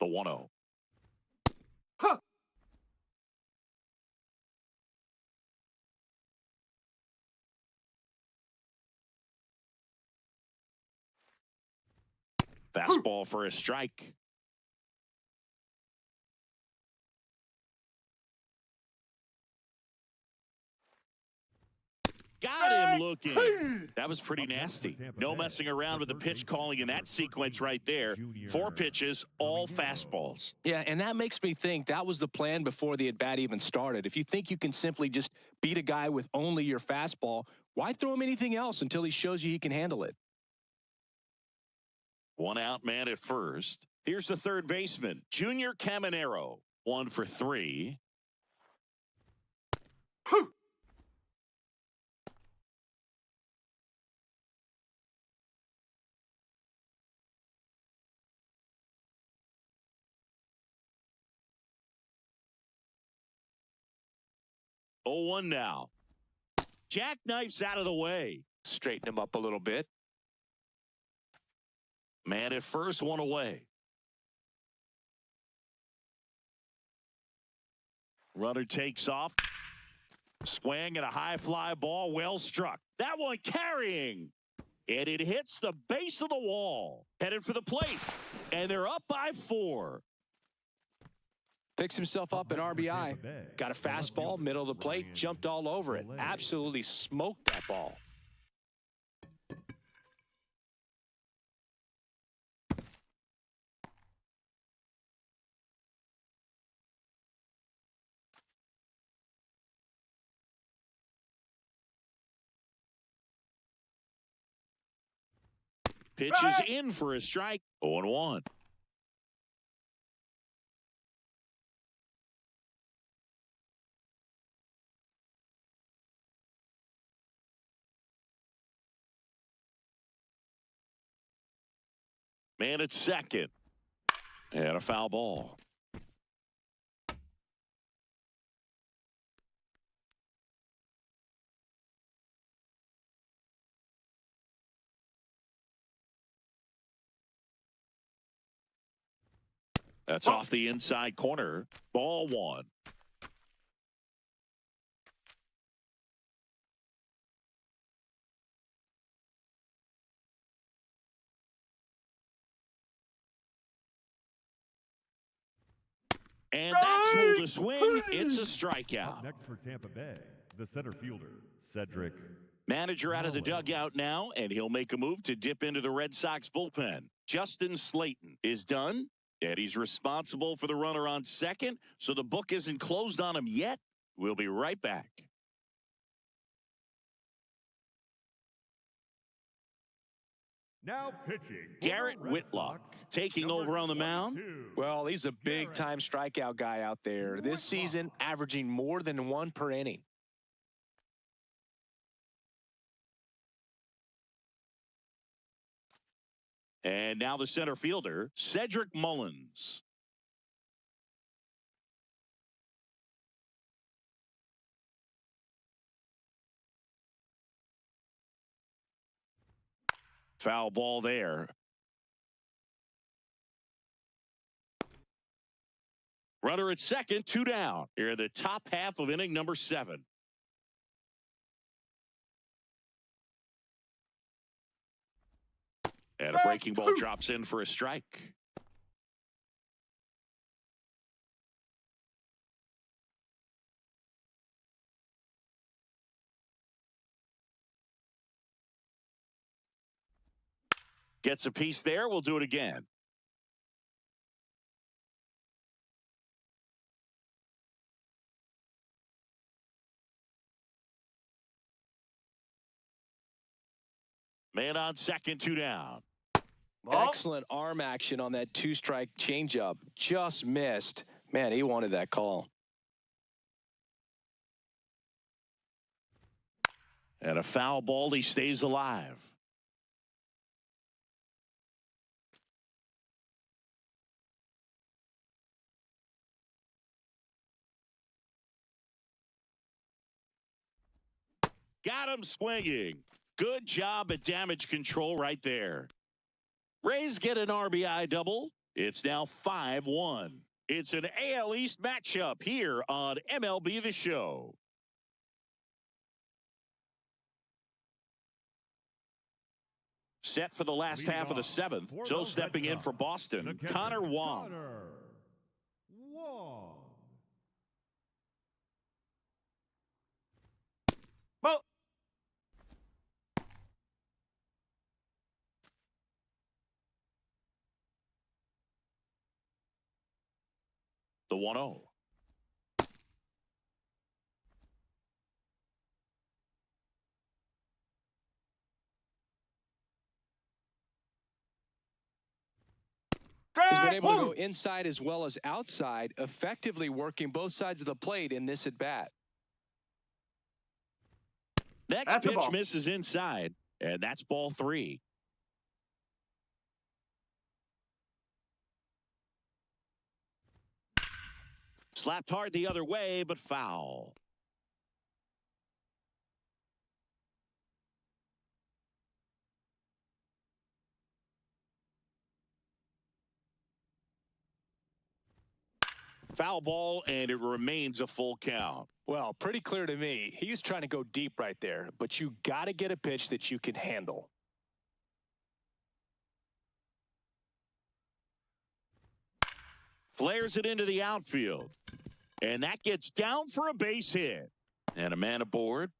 The 1-0. Huh. Fastball for a strike. Got him looking. That was pretty nasty. No messing around with the pitch calling in that sequence right there. 4 pitches, all fastballs. Yeah, and that makes me think that was the plan before the at-bat even started. If you think you can simply just beat a guy with only your fastball, why throw him anything else until he shows you he can handle it? 1 out man at first. Here's the third baseman, Junior Caminero. 1 for 3. 0-1 now. Jackknife's out of the way. Straighten him up a little bit. Man at first, one away. Runner takes off. Swing and a high fly ball, well struck. That one carrying. And it hits the base of the wall. Headed for the plate. And they're up by 4. Picks himself up an RBI. Got a fastball, middle of the plate, jumped all over it. Absolutely smoked that ball. Pitches in for a strike. 0-1. Man at second. And a foul ball. That's off the inside corner. Ball 1. And that's ruled a swing. It's a strikeout. Next for Tampa Bay, the center fielder, Cedric. Manager out of the dugout now, and he'll make a move to dip into the Red Sox bullpen. Justin Slayton is done, and he's responsible for the runner on second, so the book isn't closed on him yet. We'll be right back. Now pitching. Garrett Whitlock taking over on the mound. Well, he's a big-time strikeout guy out there. This season, averaging more than 1 per inning. And now the center fielder, Cedric Mullins. Foul ball there. Runner at second, 2 down. Here in the top half of inning number 7. And a breaking ball drops in for a strike. Gets a piece there. We'll do it again. Man on second, 2 down. Excellent arm action on that 2-strike changeup. Just missed. Man, he wanted that call. And a foul ball. He stays alive. Got him swinging. Good job at damage control right there. Rays get an RBI double. It's now 5-1. It's an AL East matchup here on MLB The Show. Set for the last half of the 7th. So stepping in for Boston, Connor Wong. Well, The 1-0. He's been able to go inside as well as outside, effectively working both sides of the plate in this at-bat. Next That's a pitch ball. misses inside, and that's ball 3. Slapped hard the other way, but foul. Foul ball, and it remains a full count. Well, pretty clear to me. He was trying to go deep right there, but you got to get a pitch that you can handle. Flares it into the outfield. And that gets down for a base hit. And a man aboard.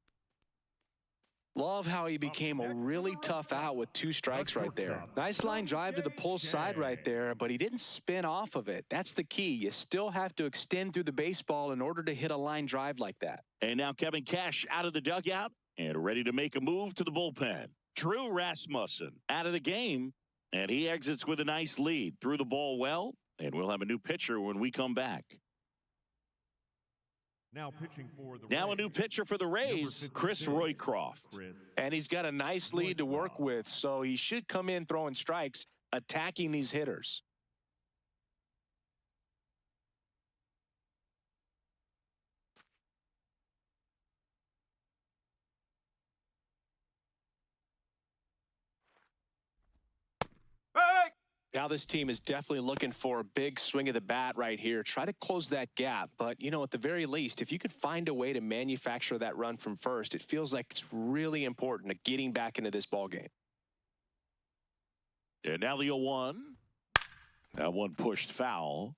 Love how he became a really tough out with 2 strikes right there. Nice line drive to the pull side right there, but he didn't spin off of it. That's the key. You still have to extend through the baseball in order to hit a line drive like that. And now Kevin Cash out of the dugout and ready to make a move to the bullpen. Drew Rasmussen out of the game, and he exits with a nice lead. Threw the ball well, and we'll have a new pitcher when we come back. Now pitching for the Now Rays, a new pitcher for the Rays, Chris Roycroft. And he's got a nice lead to work with, so he should come in throwing strikes, attacking these hitters. Hey! Now this team is definitely looking for a big swing of the bat right here. Try to close that gap. But, you know, at the very least, if you could find a way to manufacture that run from first, it feels like it's really important to getting back into this ball game. And now the 0-1. That one pushed foul.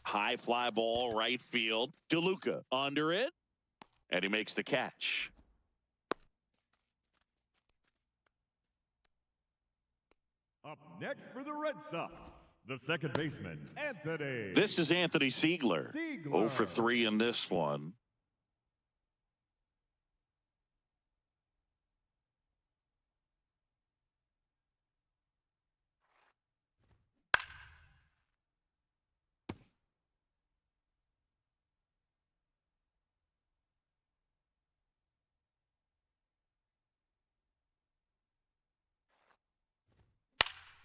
High fly ball, right field. DeLuca under it, and he makes the catch. up next for the Red Sox, the second baseman, Anthony. This is Anthony Siegler. 0 for 3 in this one.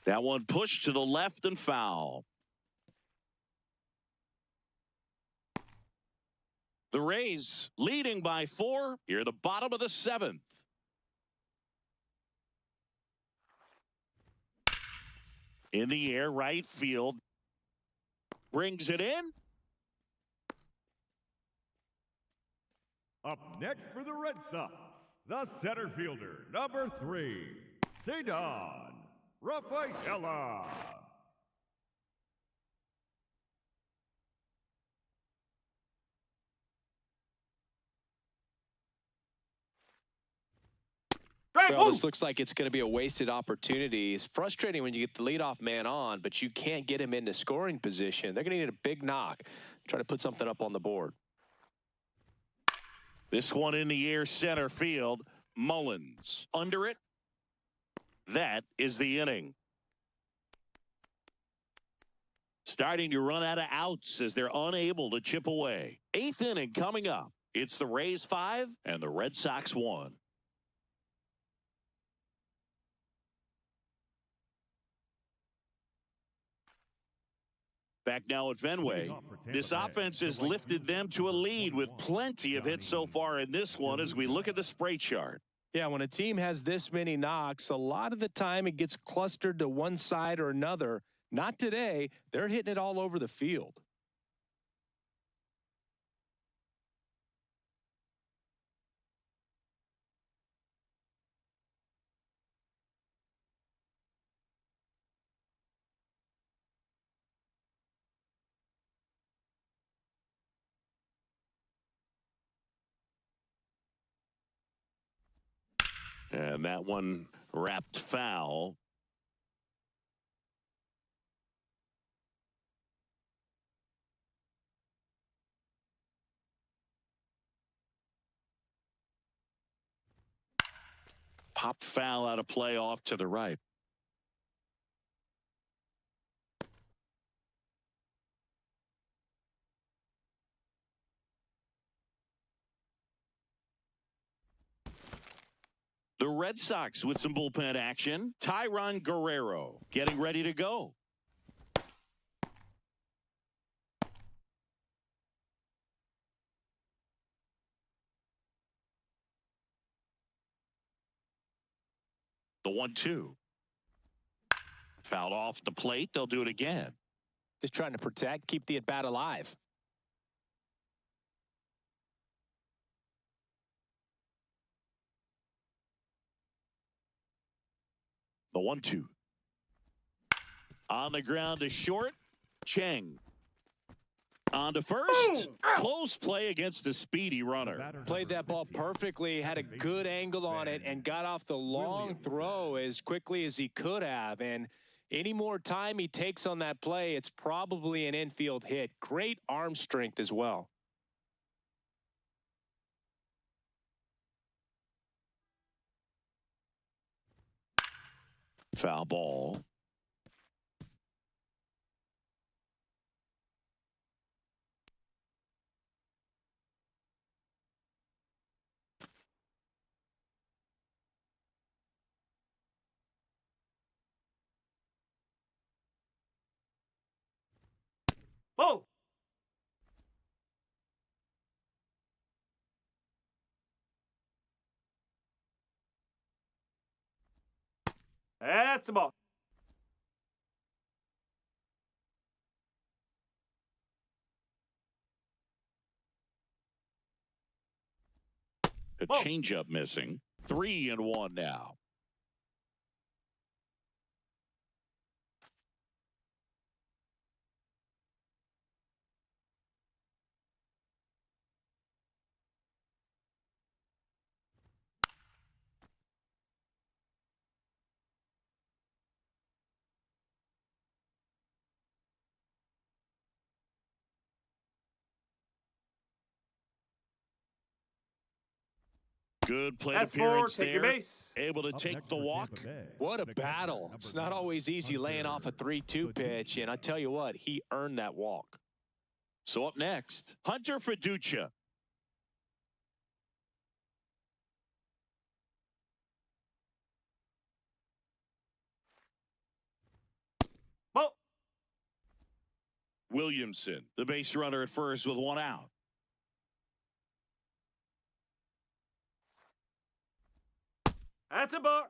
That one pushed to the left and foul. The Rays leading by 4 here at the bottom of the 7th. In the air, right field. Brings it in. Up next for the Red Sox, the center fielder, number 3, Cedon Rafaela. Well, this looks like it's going to be a wasted opportunity. It's frustrating when you get the leadoff man on, but you can't get him into scoring position. They're going to need a big knock. Try to put something up on the board. This one in the air, center field. Mullins under it. That is the inning. Starting to run out of outs as they're unable to chip away. 8th inning coming up. It's the Rays 5 and the Red Sox 1. Back now at Fenway. This offense has lifted them to a lead with plenty of hits so far in this one as we look at the spray chart. Yeah, when a team has this many knocks, a lot of the time it gets clustered to one side or another. Not today. They're hitting it all over the field. And that one wrapped foul. Pop foul out of play off to the right. The Red Sox with some bullpen action. Tyron Guerrero getting ready to go. The 1-2. Fouled off the plate. They'll do it again. Just trying to protect, keep the at-bat alive. The 1-2. On the ground to short. Cheng. On to first. Close play against the speedy runner. Played that ball perfectly, had a good angle on it, and got off the long throw as quickly as he could have. And any more time he takes on that play, it's probably an infield hit. Great arm strength as well. Foul ball. Oh! That's the ball. A changeup missing. 3-1 now. Good plate That's appearance 4. Take your there. base. Able to take the walk. What a battle. It's not always easy laying off a 3-2 pitch, and I tell you what, he earned that walk. So up next, Hunter Fiducia. Ball. Williamson, the base runner at first with 1 out. That's a ball.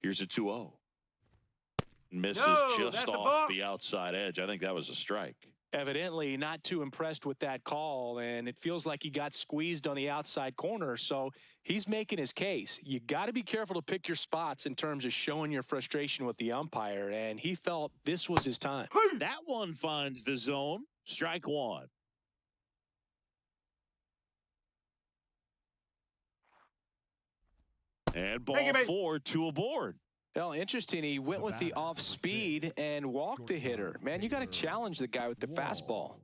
Here's a 2-0. Misses No, just that's a off ball. the outside edge. I think that was a strike. Evidently not too impressed with that call, and it feels like he got squeezed on the outside corner, so he's making his case. You got to be careful to pick your spots in terms of showing your frustration with the umpire, and he felt this was his time. That one finds the zone. Strike 1. And ball 4, 2 aboard. Well, interesting. He went with the off speed and walked the hitter. Man, you got to challenge the guy with the fastball.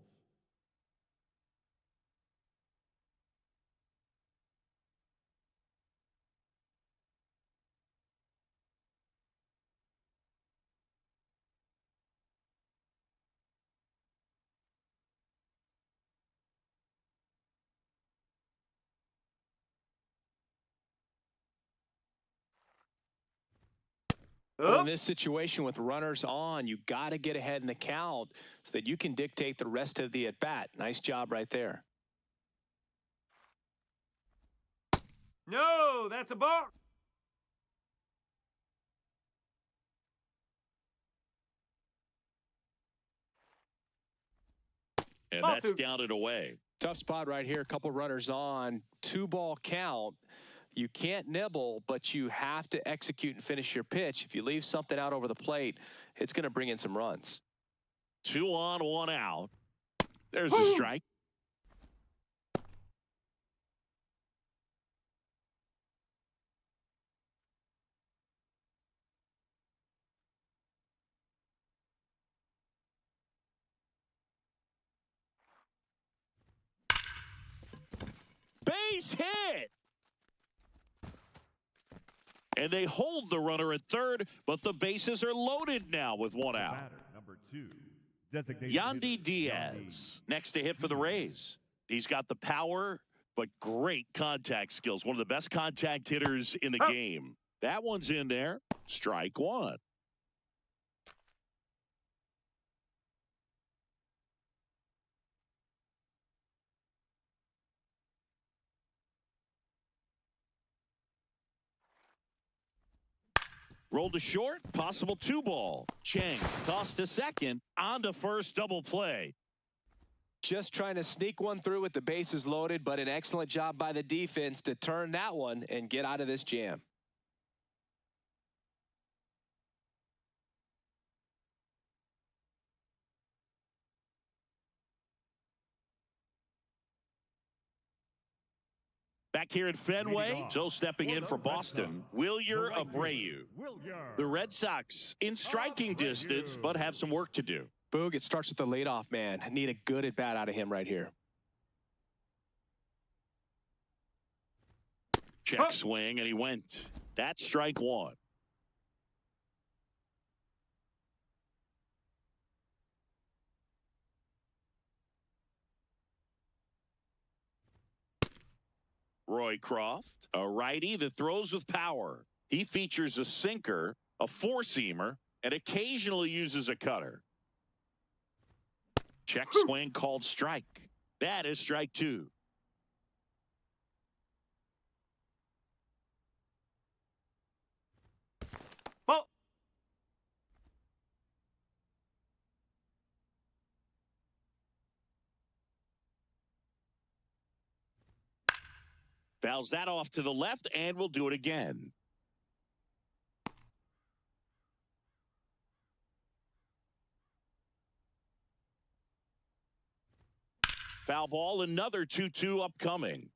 Well, in this situation with runners on, you got to get ahead in the count so that you can dictate the rest of the at-bat. Nice job right there. No, that's a ball. And that's down and away. Tough spot right here. A couple runners on. 2-ball count. You can't nibble, but you have to execute and finish your pitch. If you leave something out over the plate, it's going to bring in some runs. 2 on, 1 out. There's a strike. Base hit. And they hold the runner at third, but the bases are loaded now with 1 out. Number 2, designated Yandy Diaz, next to hit for the Rays. He's got the power, but great contact skills. One of the best contact hitters in the game. That one's in there. Strike 1. Rolled to short, possible 2-ball. Chang tossed to second, on to first, double play. Just trying to sneak one through with the bases loaded, but an excellent job by the defense to turn that one and get out of this jam. Back here at Fenway, so stepping in for Boston, Wilyer Abreu. The Red Sox in striking distance, but have some work to do. Boog, it starts with the leadoff man. Need a good at-bat out of him right here. Check swing, and he went. That's strike one. Roycroft, a righty that throws with power. He features a sinker, a four-seamer, and occasionally uses a cutter. Check swing called strike. That is strike two. Ball. Fouls that off to the left, and we'll do it again. Foul ball, another 2-2 upcoming.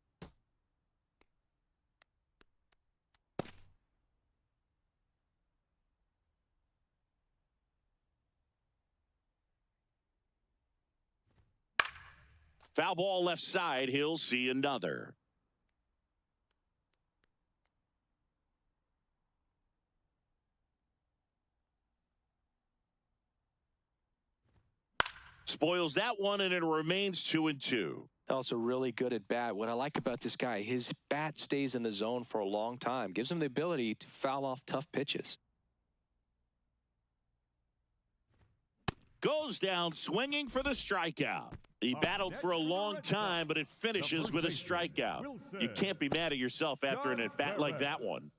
Foul ball left side, he'll see another. Spoils that one, and it remains 2-2. Also really good at bat. What I like about this guy, his bat stays in the zone for a long time. Gives him the ability to foul off tough pitches. Goes down swinging for the strikeout. He battled for a long time, but it finishes with a strikeout. You can't be mad at yourself after an at-bat like that one.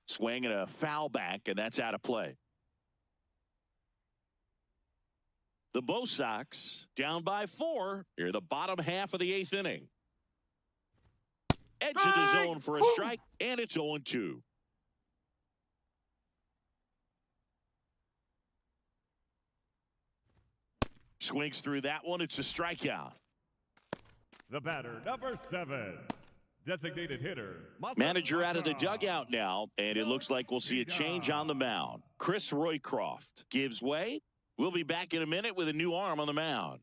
Swing and a foul back, and that's out of play. The Bo Sox down by 4 near the bottom half of the 8th inning. Edge of the zone for a strike, and it's 0-2. Swings through that one. It's a strikeout. The batter, number 7. Designated hitter. Manager out of the dugout now, and it looks like we'll see a change on the mound. Chris Roycroft gives way. We'll be back in a minute with a new arm on the mound.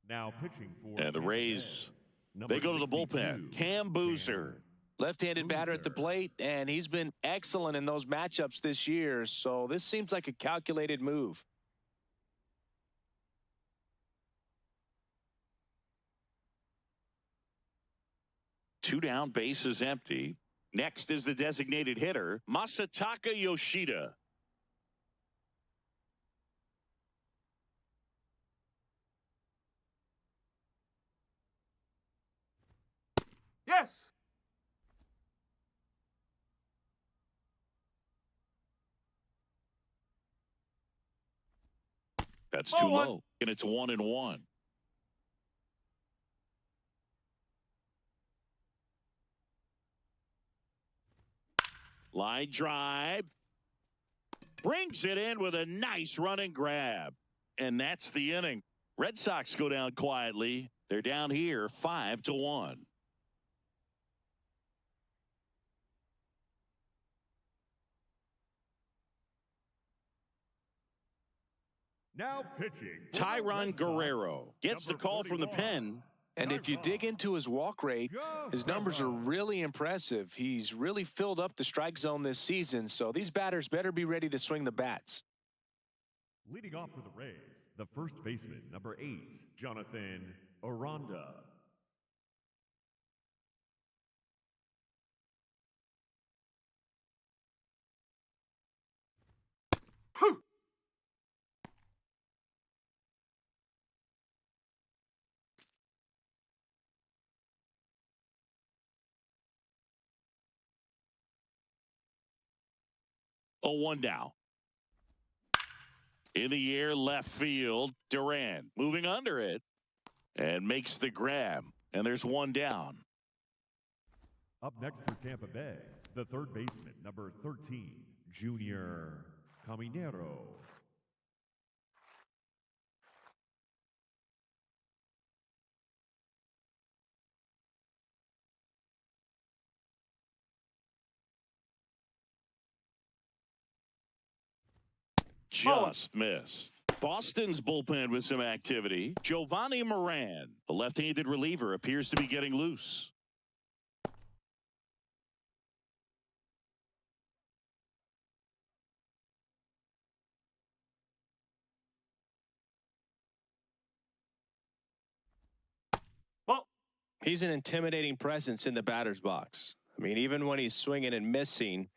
Now pitching for And the Rays, they go to the bullpen. Cam Boozer. Left-handed batter at the plate, and he's been excellent in those matchups this year, so this seems like a calculated move. Two down, bases empty. Next is the designated hitter, Masataka Yoshida. Yes. That's too low, and it's 1-1. Line drive. Brings it in with a nice running grab. And that's the inning. Red Sox go down quietly. They're down here 5-1. Now pitching. Tyron Guerrero gets the call from the pen. And if you dig into his walk rate, his numbers are really impressive. He's really filled up the strike zone this season, so these batters better be ready to swing the bats. Leading off for the Rays, the first baseman, number 8, Jonathan Aranda. Phew. A 1 now. In the air, left field. Duran moving under it and makes the grab. And there's 1 down. Up next for Tampa Bay, the third baseman, number 13, Junior Caminero. Just missed. Boston's bullpen with some activity. Giovanni Moran, the left-handed reliever, appears to be getting loose. Ball. He's an intimidating presence in the batter's box. I mean, even when he's swinging and missing,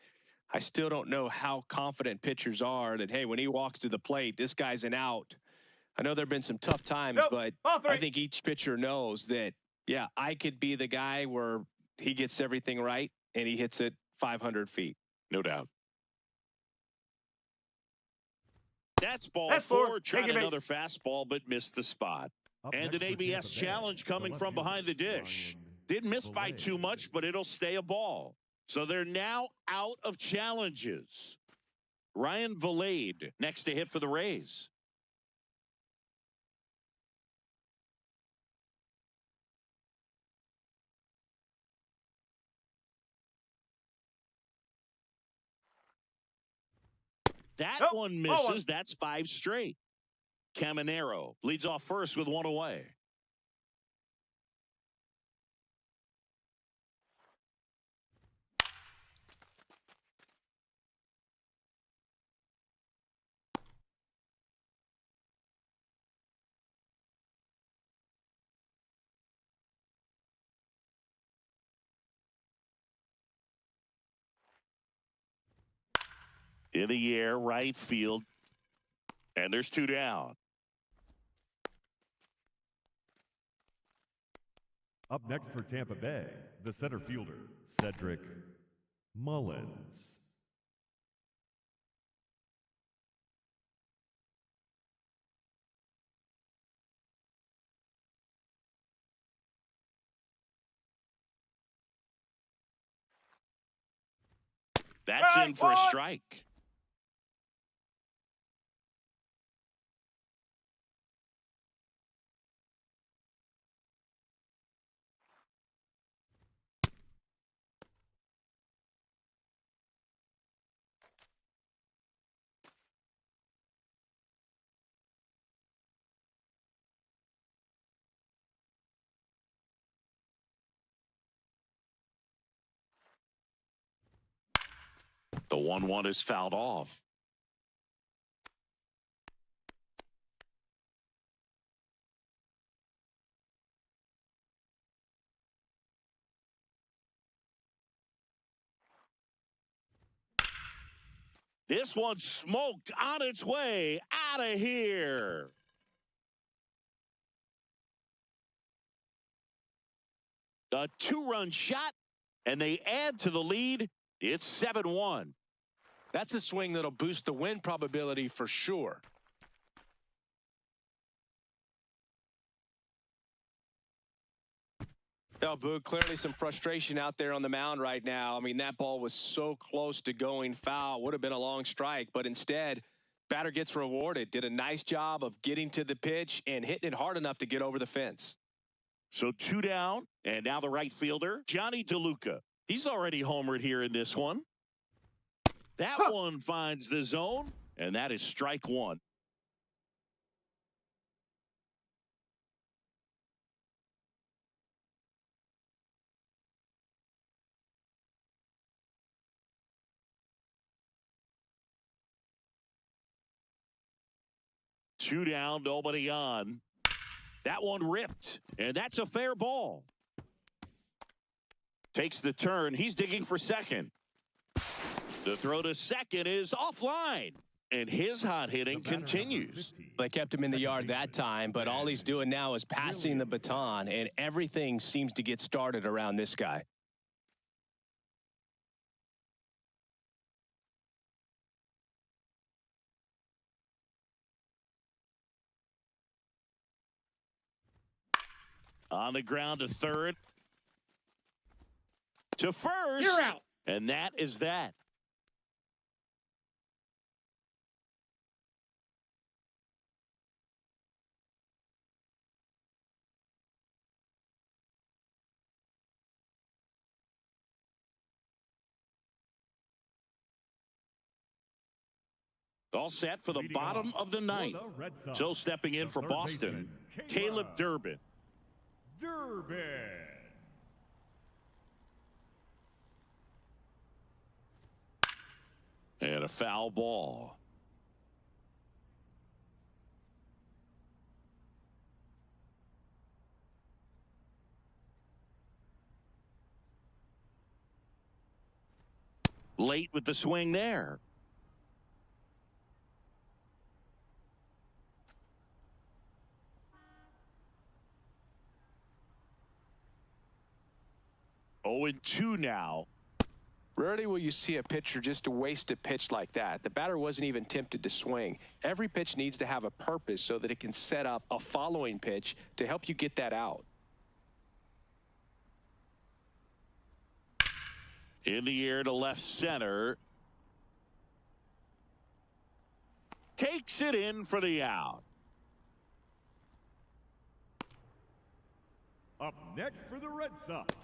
I still don't know how confident pitchers are that, hey, when he walks to the plate, this guy's an out. I know there have been some tough times, Nope. but Ball 3. I think each pitcher knows that, yeah, I could be the guy where he gets everything right and he hits it 500 feet. No doubt. That's ball That's 4. 4. Trying Take your another fastball, but missed the spot. Up And next an for Tampa ABS Bay, challenge the coming from left-hander, behind the dish. Ryan Didn't miss by Belay. too much, but it'll stay a ball. So they're now out of challenges. Ryan Valade next to hit for the Rays. That Nope. one Ball 1. misses. That's 5 straight. Caminero leads off first with 1 away. In the air, right field. And there's 2 down. Up next for Tampa Bay, the center fielder, Cedric Mullins. That's in for a Ball. strike. The 1-1 is fouled off. This one smoked on its way out of here. A 2-run shot, and they add to the lead. It's 7-1. That's a swing that'll boost the win probability for sure. Now, Boog, clearly some frustration out there on the mound right now. I mean, that ball was so close to going foul. Would have been a long strike, but instead, batter gets rewarded. Did a nice job of getting to the pitch and hitting it hard enough to get over the fence. So 2 down, and now the right fielder, Johnny DeLuca. He's already homered here in this one. That one finds the zone, and that is strike 1. Two down, nobody on. That one ripped, and that's a fair ball. Takes the turn. He's digging for second. The throw to second is offline. And his hot hitting continues. They kept him in the yard that time, but all he's doing now is passing the baton, and everything seems to get started around this guy. On the ground to third. To first. You're out. And that is that. All set for the bottom of the ninth. So stepping in for Boston, Caleb Durbin. And a foul ball. Late with the swing there. Oh, and 2 now. Rarely will you see a pitcher just waste a pitch like that. The batter wasn't even tempted to swing. Every pitch needs to have a purpose so that it can set up a following pitch to help you get that out. In the air to left center. Takes it in for the out. Up next for the Red Sox,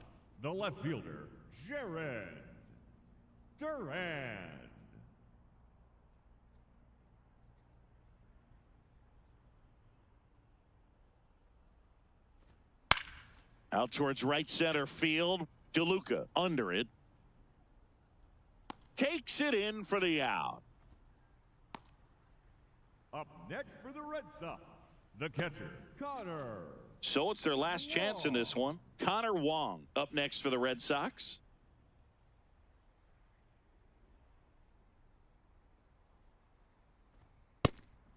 the left fielder, Jared Duran. Out towards right center field. DeLuca under it. Takes it in for the out. Up next for the Red Sox, the catcher, Connor. So it's their last chance in this one. Connor Wong up next for the Red Sox.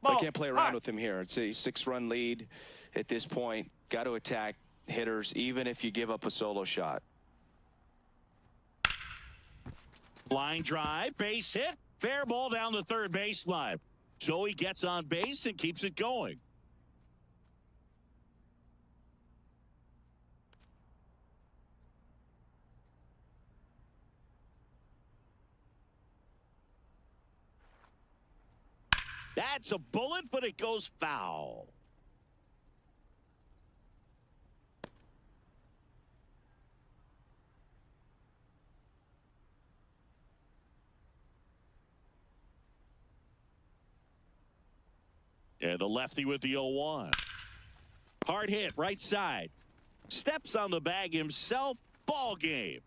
They can't play around with him here. It's a 6-run lead at this point. Got to attack hitters even if you give up a solo shot. Line drive, base hit, fair ball down the third baseline. So he gets on base and keeps it going. That's a bullet, but it goes foul. And the lefty with the 0-1. Hard hit, right side. Steps on the bag himself. Ball game.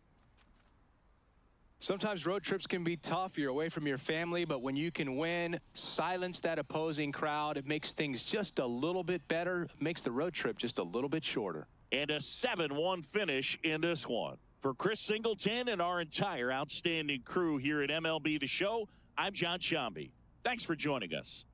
Sometimes road trips can be tough. You're away from your family, but when you can win, silence that opposing crowd, it makes things just a little bit better, makes the road trip just a little bit shorter. And a 7-1 finish in this one. For Chris Singleton and our entire outstanding crew here at MLB The Show, I'm John Shambi. Thanks for joining us.